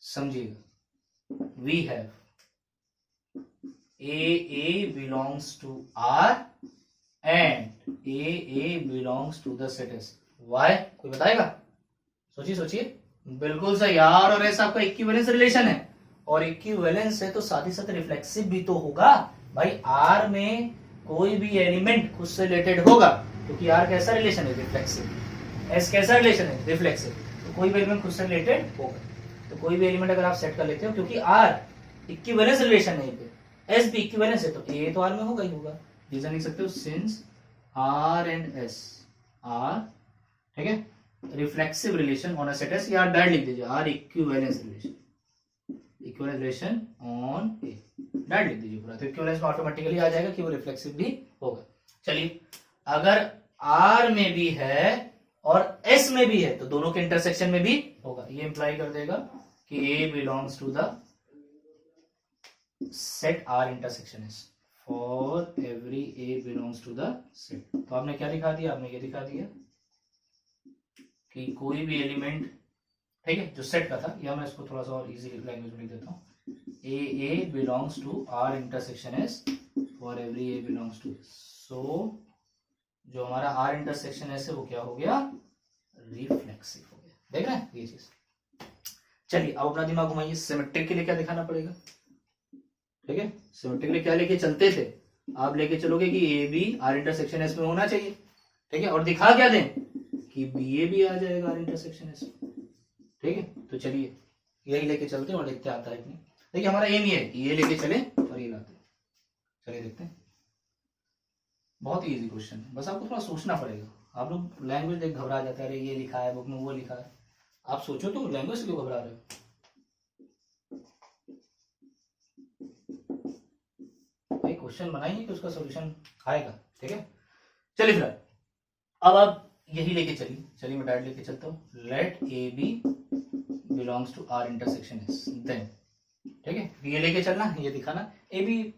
समझिएगा, we have A belongs to R and A belongs to the set S. Why कोई बताएगा, सोचिए सोचिए। बिल्कुल सही, आर और एस आपका इक्विवेलेंस रिलेशन है, और इक्विवेलेंस है तो साथ ही साथ रिफ्लेक्सिव भी तो होगा भाई। आर में कोई भी एलिमेंट खुद से रिलेटेड होगा, क्योंकि आर कैसा रिलेशन है, रिफ्लेक्सिव। एस कैसा रिलेशन है, रिफ्लेक्सिव। तो कोई भी एलिमेंट खुद से रिलेटेड होगा। तो कोई भी एलिमेंट अगर आप सेट कर लेते हो, क्योंकि आर इक्विवेलेंस रिलेशन है, एस भी इक्विवेलेंस है, तो ए तो आर में होगा ही होगा। रीजन लिख सकते हो, since R and S are, ठीक है, reflexive relation on a set S, या डायरेक्ट लिख दीजिए R equivalence relation, equivalence relation on A, direct लिख दीजिए पूरा। तो इक्विवेलेंस में ऑटोमेटिकली आ जाएगा कि वो रिफ्लेक्सिव भी होगा। चलिए, अगर आर में भी है और एस में भी है तो दोनों के इंटरसेक्शन में भी होगा। ये इंप्लाई कर देगा कि A belongs to the set R intersection S, for every A belongs to the set. तो आपने क्या दिखा दिया, आपने ये दिखा दिया कि कोई भी एलिमेंट, ठीक है, जो सेट का था, या मैं इसको थोड़ा सा और इजी लैंग्वेज में लिख देता हूँ, A belongs to R intersection S for every A belongs to, so जो हमारा आर इंटरसेक्शन एस है वो क्या हो गया, रिफ्लेक्सिव हो गया। देख रहे हैं ये चीज। चलिए अब अपना दिमाग घुमाइए, सिमेट्रिक के लिए क्या दिखाना पड़ेगा, ठीक है, सिमेट्रिक के लिए क्या लेके चलते थे, आप लेके चलोगे कि A B R intersection S में होना चाहिए, ठीक है, और दिखा क्या दें कि बी ए भी आ जाएगा आर इंटरसेक्शन एस में, ठीक है। तो चलिए यही लेके चलते हैं और देखते आता है कि नहीं। देखिए हमारा एम ये है कि ये लेके चले और ये लाते हैं। चलिए देखते हैं, बहुत ही इजी क्वेश्चन है, बस आपको थोड़ा सोचना पड़ेगा। आप लोग लैंग्वेज देख घबरा जाते हैं, अरे ये लिखा है बुक में, वो लिखा है, आप सोचो तो लैंग्वेज से क्यों घबरा रहे हो। भाई क्वेश्चन बनाइए कि उसका सोल्यूशन आएगा, ठीक है। चलिए फिर अब आप यही लेके चलिए, चलिए मैं डायरेक्ट लेके चलता हूँ, let A B belongs to R intersection S, then, ठीक है, ये लेके चलना, ये दिखाना, ए बी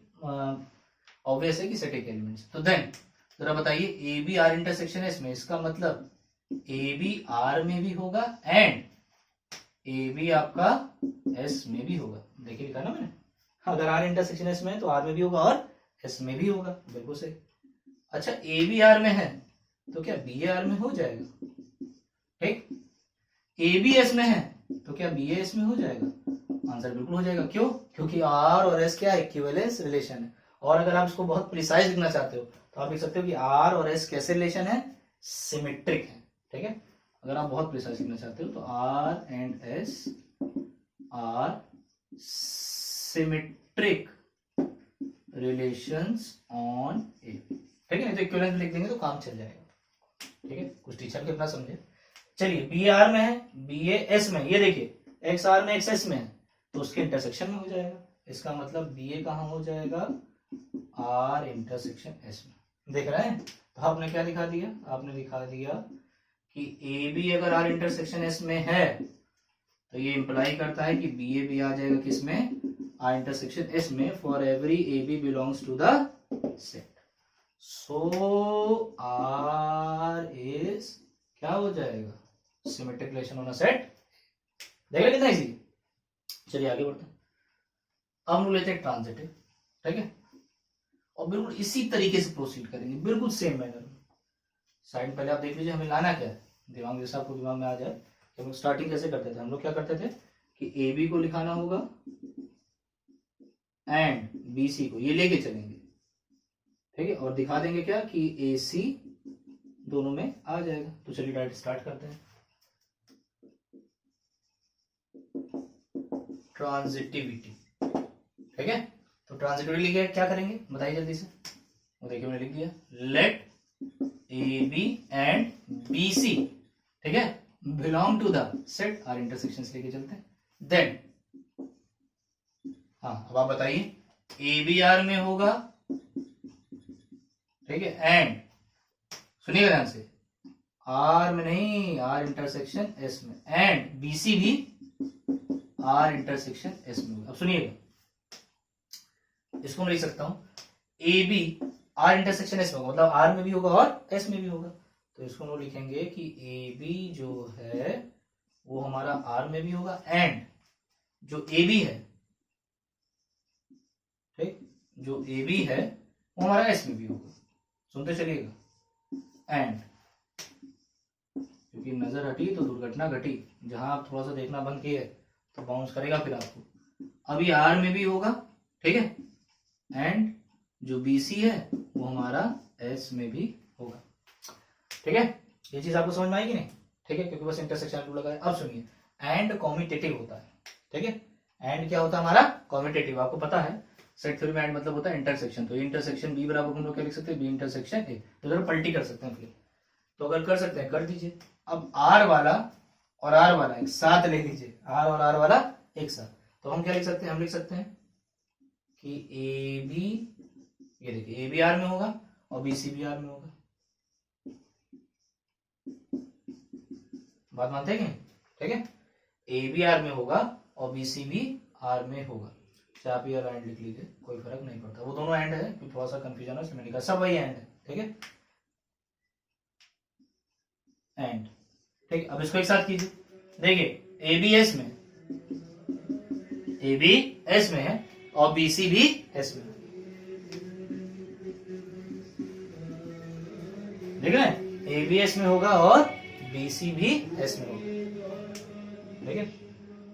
ऑब्वियस है कि सेट एक एलिमेंट्स, तो देन जरा बताइए A B R intersection S में, इसका मतलब ए बी आर में भी होगा एंड ए बी आपका एस में भी होगा। देखिए लिखा ना मैंने, अगर आर इंटरसेक्शन एस में है तो आर में भी होगा और एस में भी होगा, बिल्कुल सही। अच्छा ए बी आर में है तो क्या बी ए आर में हो जाएगा, ठीक। ए बी एस में है तो क्या बी ए एस में हो जाएगा, आंसर बिल्कुल हो जाएगा। क्यों, क्योंकि आर और एस क्या इक्विवेलेंस रिलेशन है। और अगर आप इसको बहुत प्रिसाइज लिखना चाहते हो तो आप लिख सकते हो कि आर और एस कैसे रिलेशन है, सिमेट्रिक है, ठीक है। अगर आप बहुत प्रिसाइज लिखना चाहते हो तो R and S are symmetric relations on A, ठीक है। तो इक्विवेलेंस लिख देंगे तो काम चल जाएगा, ठीक है, कुछ टीचर के अपना समझे। चलिए बी आर में है, बी ए एस में, ये देखिए एक्स आर में एक्स एस में है तो उसके इंटरसेक्शन में हो जाएगा, इसका मतलब बी ए कहां हो जाएगा, आर इंटरसेक्शन एस में। देख रहे हैं, तो आपने क्या दिखा दिया, आपने दिखा दिया कि ए बी अगर आर इंटरसेक्शन एस में है तो ये इंप्लाई करता है कि बी ए भी आ जाएगा किसमें, आर इंटरसेक्शन एस में, for every A B belongs to the set, so R is क्या हो जाएगा, symmetric relation on a set. देख रहे कितना इजी। चलिए आगे बढ़ते हैं, अब हम लोग लेते हैं ट्रांजिटिव, ठीक है, और बिल्कुल इसी तरीके से प्रोसीड करेंगे, बिल्कुल सेम मैनर में। साइड पहले आप देख लीजिए हमें लाना क्या है, दिमाग जैसा आपको दिमाग में आ जाए। जब हम स्टार्टिंग कैसे करते थे, हम लोग क्या करते थे कि ए बी को लिखाना होगा एंड बी सी को, ये लेके चलेंगे, ठीक है, और दिखा देंगे क्या कि ए सी दोनों में आ जाएगा। तो चलिए डायरेक्ट स्टार्ट करते हैं। ट्रांजिटिविटी, ठीक है, तो ट्रांजिटिविटी लिखे क्या करेंगे बताइए जल्दी से। वो देखिए मैंने लिख दिया, let A B and B C, ठीक है, belong to the set, R intersection लेके चलते हैं। देन हाँ अब आप बताइए ए बी आर में होगा, ठीक है, एंड सुनिएगा ध्यान से, आर में नहीं, आर इंटरसेक्शन एस में, एंड बी सी भी आर इंटरसेक्शन एस में होगा। अब सुनिएगा, इसको मैं लिख सकता हूं A B R intersection S में होगा, मतलब आर में भी होगा और एस में भी होगा। तो इसको हम लोग लिखेंगे कि ए बी जो है वो हमारा आर में भी होगा एंड जो ए बी है, ठीक, जो ए बी है वो हमारा एस में भी होगा। सुनते चलिएगा, एंड क्योंकि नजर हटी तो दुर्घटना घटी, जहां आप थोड़ा सा देखना बंद किए तो बाउंस करेगा फिर आपको। अभी आर में भी होगा, ठीक है, एंड जो बी सी है वो हमारा एस में भी होगा, ठीक है। ये चीज आपको समझ में आएगी नहीं, ठीक है, क्योंकि बस इंटरसेक्शन रूल लगा है। अब सुनिए, एंड कॉम्यूटेटिव होता है, ठीक है, एंड क्या होता है हमारा, कॉम्यूटेटिव। आपको पता है सेट थ्योरी में एंड मतलब होता है इंटरसेक्शन, तो इंटरसेक्शन बी बराबर हम लोग क्या लिख सकते हैं, बी इंटरसेक्शन ए। तो जरा पलटी कर सकते हैं फिर, तो अगर कर सकते हैं कर दीजिए। अब आर वाला और आर वाला एक साथ ले लीजिए, आर और आर वाला एक साथ, तो हम क्या लिख सकते हैं, हम लिख सकते हैं कि ए बी, ये देखिए ए बी आर में होगा और बी सी बी आर में होगा। बात मानते हैं कि, ठीक है, ए बी आर में होगा और बी सी बी आर में होगा। चाहे आप ये एंड लिख लीजिए, कोई फर्क नहीं पड़ता, वो दोनों एंड है, थोड़ा सा कंफ्यूजन है इसमें, लिखा सब वही एंड है, ठीक है, एंड, ठीक, अब इसको एक साथ कीजिए। देखिए एबीएस में, AB S में है और BC भी S में है। देख रहे हैं, AB S में होगा और BC भी S में होगा। ठीक है,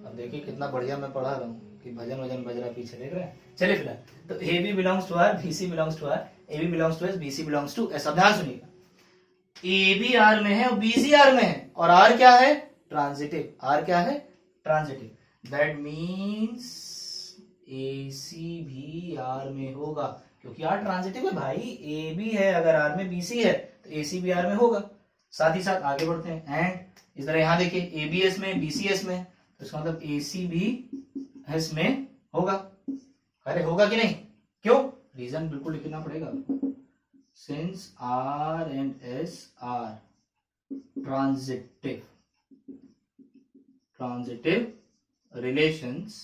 अब देखिए कितना बढ़िया मैं पढ़ा रहा हूँ कि भजन वजन बज रहा पीछे, देख रहे हैं। चलिए फिलहाल तो AB belongs to R, BC belongs to R, AB belongs to S, BC belongs to S। अब ध्यान सुनिएगा, AB R में है और BC R में है और R क्या है, ट्रांजिटिव। R क्या है, ट्रांजिटिव। दैट मीन्स AC भी R में होगा, क्योंकि R ट्रांजिटिव है भाई। AB है अगर R में, BC है तो AC भी R में होगा। साथ ही साथ आगे बढ़ते हैं, एंड इस तरह यहां देखिए ABS में, BCS में, तो इसका मतलब AC भी S में होगा। अरे होगा कि नहीं, क्यों, रीजन बिल्कुल लिखना पड़ेगा। Since R and S are transitive relations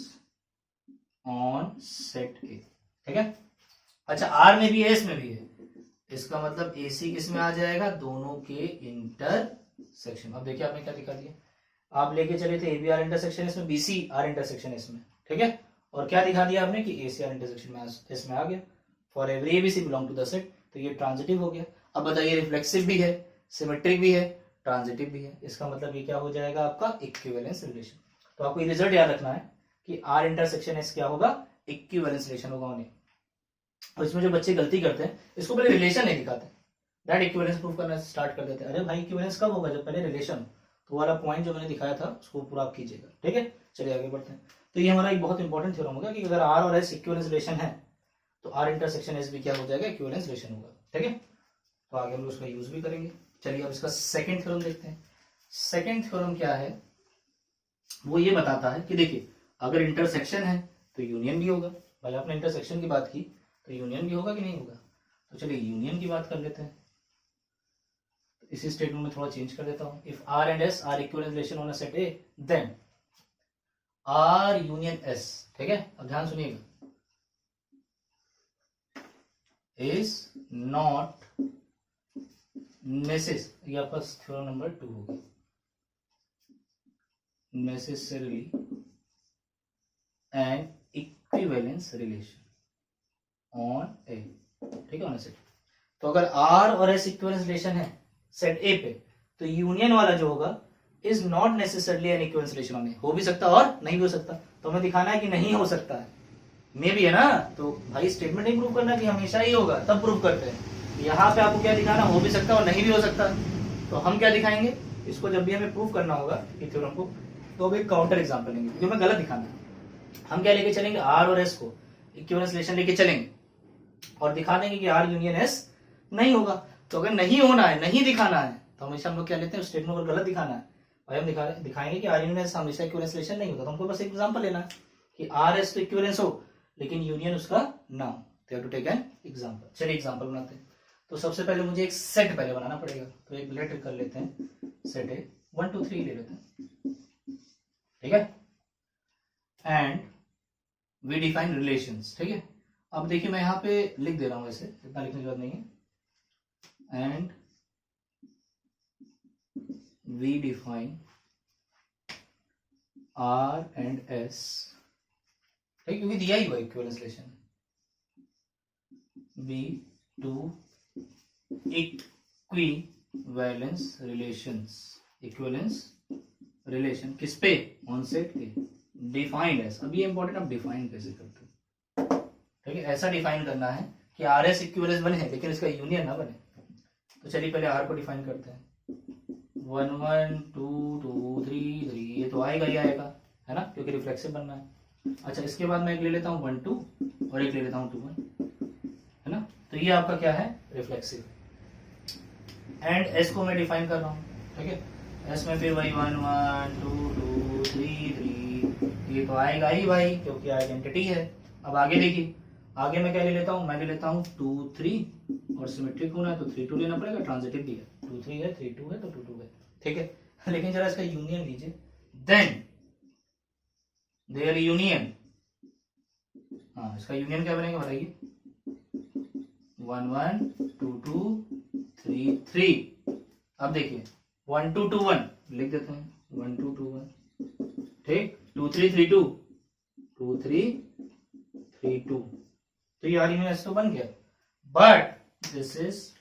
on set A. ठीक है, अच्छा R में भी है, S में भी है, इसका मतलब AC किस में आ जाएगा, दोनों के इंटरसेक्शन। अब देखिए आपने क्या दिखा दिया, आप लेके चले थे AB R इंटरसेक्शन इसमें, BC R इंटरसेक्शन इसमें। ठीक है, और क्या दिखा दिया आपने कि AC R इंटरसेक्शन में S में आ गया। For every ABC belong to the set, तो ये ट्रांजिटिव हो गया। अब बताइए रिफ्लेक्सिव भी है, सिमेट्रिक भी है, ट्रांजिटिव भी है, इसका मतलब ये क्या हो जाएगा आपका, इक्विवेलेंस रिलेशन। तो आपको ये रिजल्ट याद रखना है कि R इंटरसेक्शन S क्या होगा, इक्विवेलेंस रिलेशन होगा उन्हें। और इसमें जो बच्चे गलती करते हैं, इसको पहले रिलेशन नहीं दिखाते, डायरेक्ट इक्विवेलेंस प्रूव करना स्टार्ट कर देते हैं। अरे भाई इक्विवेलेंस कब होगा, जब पहले रिलेशन। तो वाला पॉइंट जो मैंने दिखाया था उसको पूरा आप कीजिएगा। ठीक है, चलिए आगे बढ़ते हैं। तो ये हमारा एक बहुत इंपॉर्टेंट थ्योरम होगा कि अगर R और S इक्विवेलेंस रिलेशन है तो R इंटरसेक्शन S भी क्या हो जाएगा, इक्विवेलेंस रिलेशन होगा। ठीक है, तो आगे हम लोग उसका यूज भी करेंगे। चलिए अब इसका सेकंड थ्योरम देखते हैं। सेकंड थ्योरम क्या है, वो ये बताता है कि देखिए अगर इंटरसेक्शन है तो यूनियन भी होगा। भाई आपने इंटरसेक्शन की बात की तो यूनियन भी होगा कि नहीं होगा, तो चलिए यूनियन की बात कर लेते हैं। तो इसी स्टेटमेंट में थोड़ा चेंज कर देता हूं। If R and S are equivalent relation on a set A, then R union S, ठीक है, अब ध्यान सुनिएगा, इज नॉट नेसेसरी, ये आपका थ्योरम नंबर 2 होगा, necessarily an equivalence relation on A. ठीक है, ऑन सेट। तो अगर R और S इक्विवेलेंस रिलेशन है सेट A पे, तो यूनियन वाला जो होगा is not necessarily an equivalence relation on A. हो भी सकता और नहीं भी हो सकता, तो हमें दिखाना है कि नहीं हो सकता है, मे भी है ना। तो भाई स्टेटमेंट नहीं प्रूव करना कि हमेशा ही होगा, तब प्रूव करते हैं। यहाँ पे आपको क्या दिखाना, हो भी सकता और नहीं भी हो सकता। तो हम क्या दिखाएंगे, इसको जब भी हमें प्रूव करना होगा कि थ्योरम को, तो अब एक काउंटर एग्जांपल लेंगे, क्योंकि हमें गलत दिखाना है। हम क्या लेके चलेंगे, R और S को इक्विवेलेंस रिलेशन लेके चलेंगे और दिखा देंगे कि R यूनियन S नहीं होगा। तो अगर नहीं होना है, नहीं दिखाना है, तो हमेशा हम लोग क्या लेते हैं, स्टेटमेंट को गलत दिखाना है। भाई हम दिखाएंगे कि R यूनियन S हमेशा इक्विवेलेंस रिलेशन नहीं होता। तो हमको बस एक एग्जांपल लेना है कि R S तो इक्विवेलेंस हो लेकिन यूनियन उसका ना हो, तो have to take an example. चलिए एग्जांपल बनाते हैं। तो सबसे पहले मुझे एक सेट पहले बनाना पड़ेगा, तो एक लेटर कर लेते हैं, सेट है 1 2 3 ले लेते हैं। ठीक है, एंड वी डिफाइन रिलेशंस। ठीक है, अब देखिए मैं यहां पे लिख दे रहा हूं, ऐसे इतना लिखने की जरूरत नहीं है। And we define R and S, ठीक, क्योंकि दिया ही हुआ equivalence relation, be two equivalence relations, equivalence relation किस पे, ऑन सेट के, डिफाइंड एस। अब ये इंपॉर्टेंट, अब डिफाइन कैसे करते हैं। ठीक है, ऐसा डिफाइन करना है कि आर एस इक्विवेलेंस बने लेकिन इसका यूनियन ना बने। तो चलिए पहले आर को डिफाइन करते हैं, 1 1 2 2 3 3, ये तो आएगा ही आएगा, है ना, क्योंकि रिफ्लेक्सिव बनना है। अच्छा, इसके बाद मैं एक ले लेता हूँ 1 2 और एक ले लेता हूँ 2 1, है ना। तो ये आपका क्या है, रिफ्लेक्सिव। एंड एस को मैं डिफाइन कर रहा हूँ। ठीक है, एस में फिर वही 1 1 2 2 3 3, ये तो आएगा ही भाई क्योंकि आइडेंटिटी है। अब आगे देखिए, आगे मैं क्या ले लेता हूँ, मैं ले लेता हूँ 2 3, और सिमेट्रिक होना है तो 3 2 लेना पड़ेगा, ट्रांजिटिव भी है, 2 3 है, 3 2 है तो 2 2 है। ठीक है, लेकिन जरा इसका यूनियन लीजिए, देन देयर यूनियन, हाँ इसका यूनियन क्या बनेगा बताइए, 1 1 2 2 3 3। अब देखिए 1 2 2 1 लिख देते हैं, 1 2 2 1, ठीक, 2 3 3 2, 2 3 3 2, तो ये RUNS तो बन गया, but this is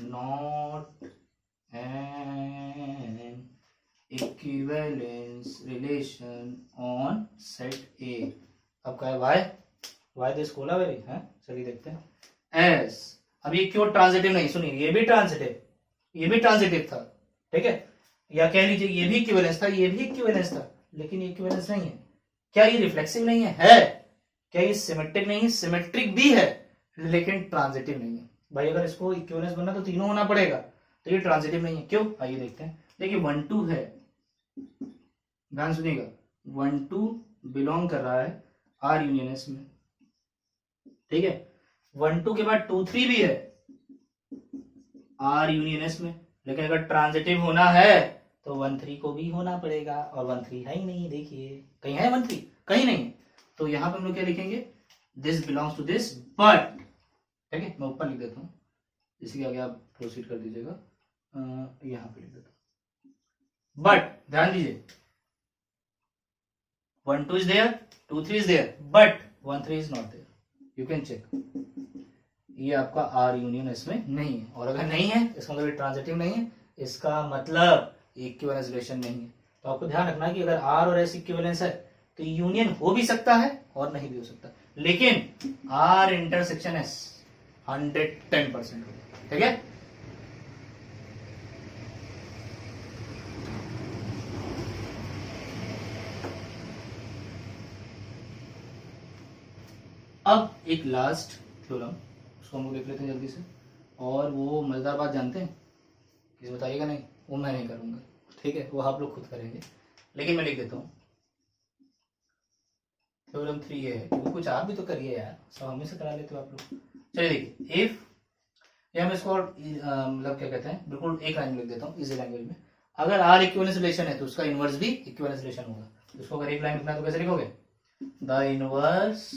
not an equivalence relation on set A. अब क्या है, वाई दिस कोलावेरी है, चलिए देखते हैं। एस, अब ये क्यों ट्रांजिटिव नहीं, सुनिए ये भी ट्रांजिटिव था, ठीक है, या कह लीजिए ये भी इक्विवेलेंस था, ये भी इक्विवेलेंस था, लेकिन ये इक्विवेलेंस नहीं है। क्या ये रिफ्लेक्सिव नहीं है? क्या ये सिमेट्रिक नहीं है? सिमेट्रिक भी है, लेकिन ट्रांजिटिव नहीं है। भाई अगर इसको इक्विवेलेंस बनना तो तीनों होना पड़ेगा, तो ये ट्रांजिटिव नहीं है। क्यों, आइए देखते हैं। देखिए 1 2 है, ध्यान सुनिएगा, 1 2 बिलोंग कर रहा है RUNS में, ठीक है। 1 2 के बाद 2 3 भी है RUNS में, लेकिन अगर ट्रांजिटिव होना है तो 1 3 को भी होना पड़ेगा, और 1 3 है ही नहीं, देखिए कहीं है 1 3, कहीं नहीं है। तो यहां पर हम लोग क्या लिखेंगे, this belongs to this, but, ठीक है, मैं ऊपर लिख देता हूं, इसी के आगे आप प्रोसीड कर दीजिएगा, यहां पे लिख देता हूं, बट ध्यान दीजिए 1 2 is there, 2 3 is there, but 1 3 is not there, you can check, ये आपका RUNS में नहीं है, और अगर नहीं है इसका मतलब ट्रांजिटिव नहीं है, इसका मतलब इक्विवेलेंस रिलेशन नहीं है। तो आपको ध्यान रखना है कि अगर R और S इक्विवेलेंस है तो यूनियन हो भी सकता है और नहीं भी हो सकता, लेकिन R इंटरसेक्शन S 110% होगा, ठीक है। अब एक लास्ट थ्योरम, उसको हम लोग देख लेते हैं जल्दी से, और वो मजेदार बात जानते हैं, किसी बताइएगा नहीं, वो मैं नहीं करूंगा, ठीक है, वो आप लोग खुद करेंगे, लेकिन मैं लिख देता हूँ। थ्योरम 3 ये है, क्योंकि कुछ आप भी तो करिए यार, सब हमें से करा लेते हो आप लोग। चलिए देखिए, इफ, या मैं इसको मतलब क्या कहते हैं, बिल्कुल एक लाइन में लिख देता हूँ इजी लैंग्वेज में, अगर R इक्विवेलेंस रिलेशन है तो उसका इनवर्स भी इक्विवेलेंस रिलेशन होगा। तो उसको अगर एक लाइन लिखना है तो कैसे लिखोगे, the inverse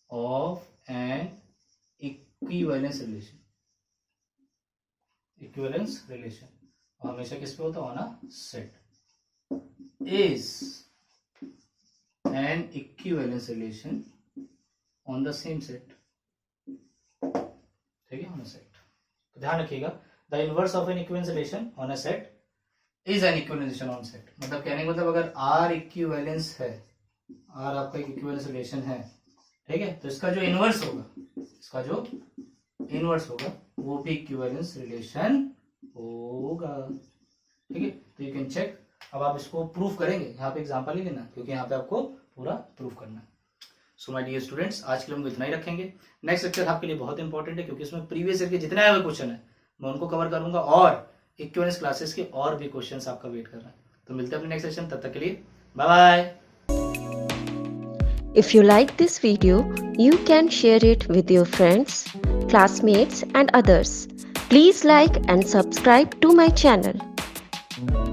of N equivalence relation, और हमेशा किस पे होता है ना, set, is an equivalence relation on the same set, ठीक है, ऑन अ सेट। तो ध्यान रखिएगा, the inverse of N equivalence relation on a set is an equivalence relation on set, मतलब कहने का मतलब अगर R इक्विवेलेंस है, R आपका एक इक्विवेलेंस रिलेशन है, ठीक है, तो इसका जो इनवर्स होगा वो भी इक्विवेलेंस रिलेशन होगा, ठीक है। तो यू कैन चेक। अब आप इसको प्रूफ करेंगे, यहाँ पे एग्जांपल ही लेना, क्योंकि यहाँ पे आपको पूरा प्रूफ करना है। सो माय डियर स्टूडेंट्स, आज के लिए हम इतना ही रखेंगे। नेक्स्ट लेक्चर आपके लिए बहुत इंपॉर्टेंट है, क्योंकि इसमें प्रीवियस ईयर के जितने आए हुए क्वेश्चन है मैं उनको कवर करूंगा, और इक्विवेलेंस क्लासेस के और भी क्वेश्चन आपका वेट कर रहा है। तो मिलते हैं अपने नेक्स्ट सेशन, तब तक के लिए bye bye. If you like this video, you can share it with your friends, classmates and others. Please like and subscribe to my channel.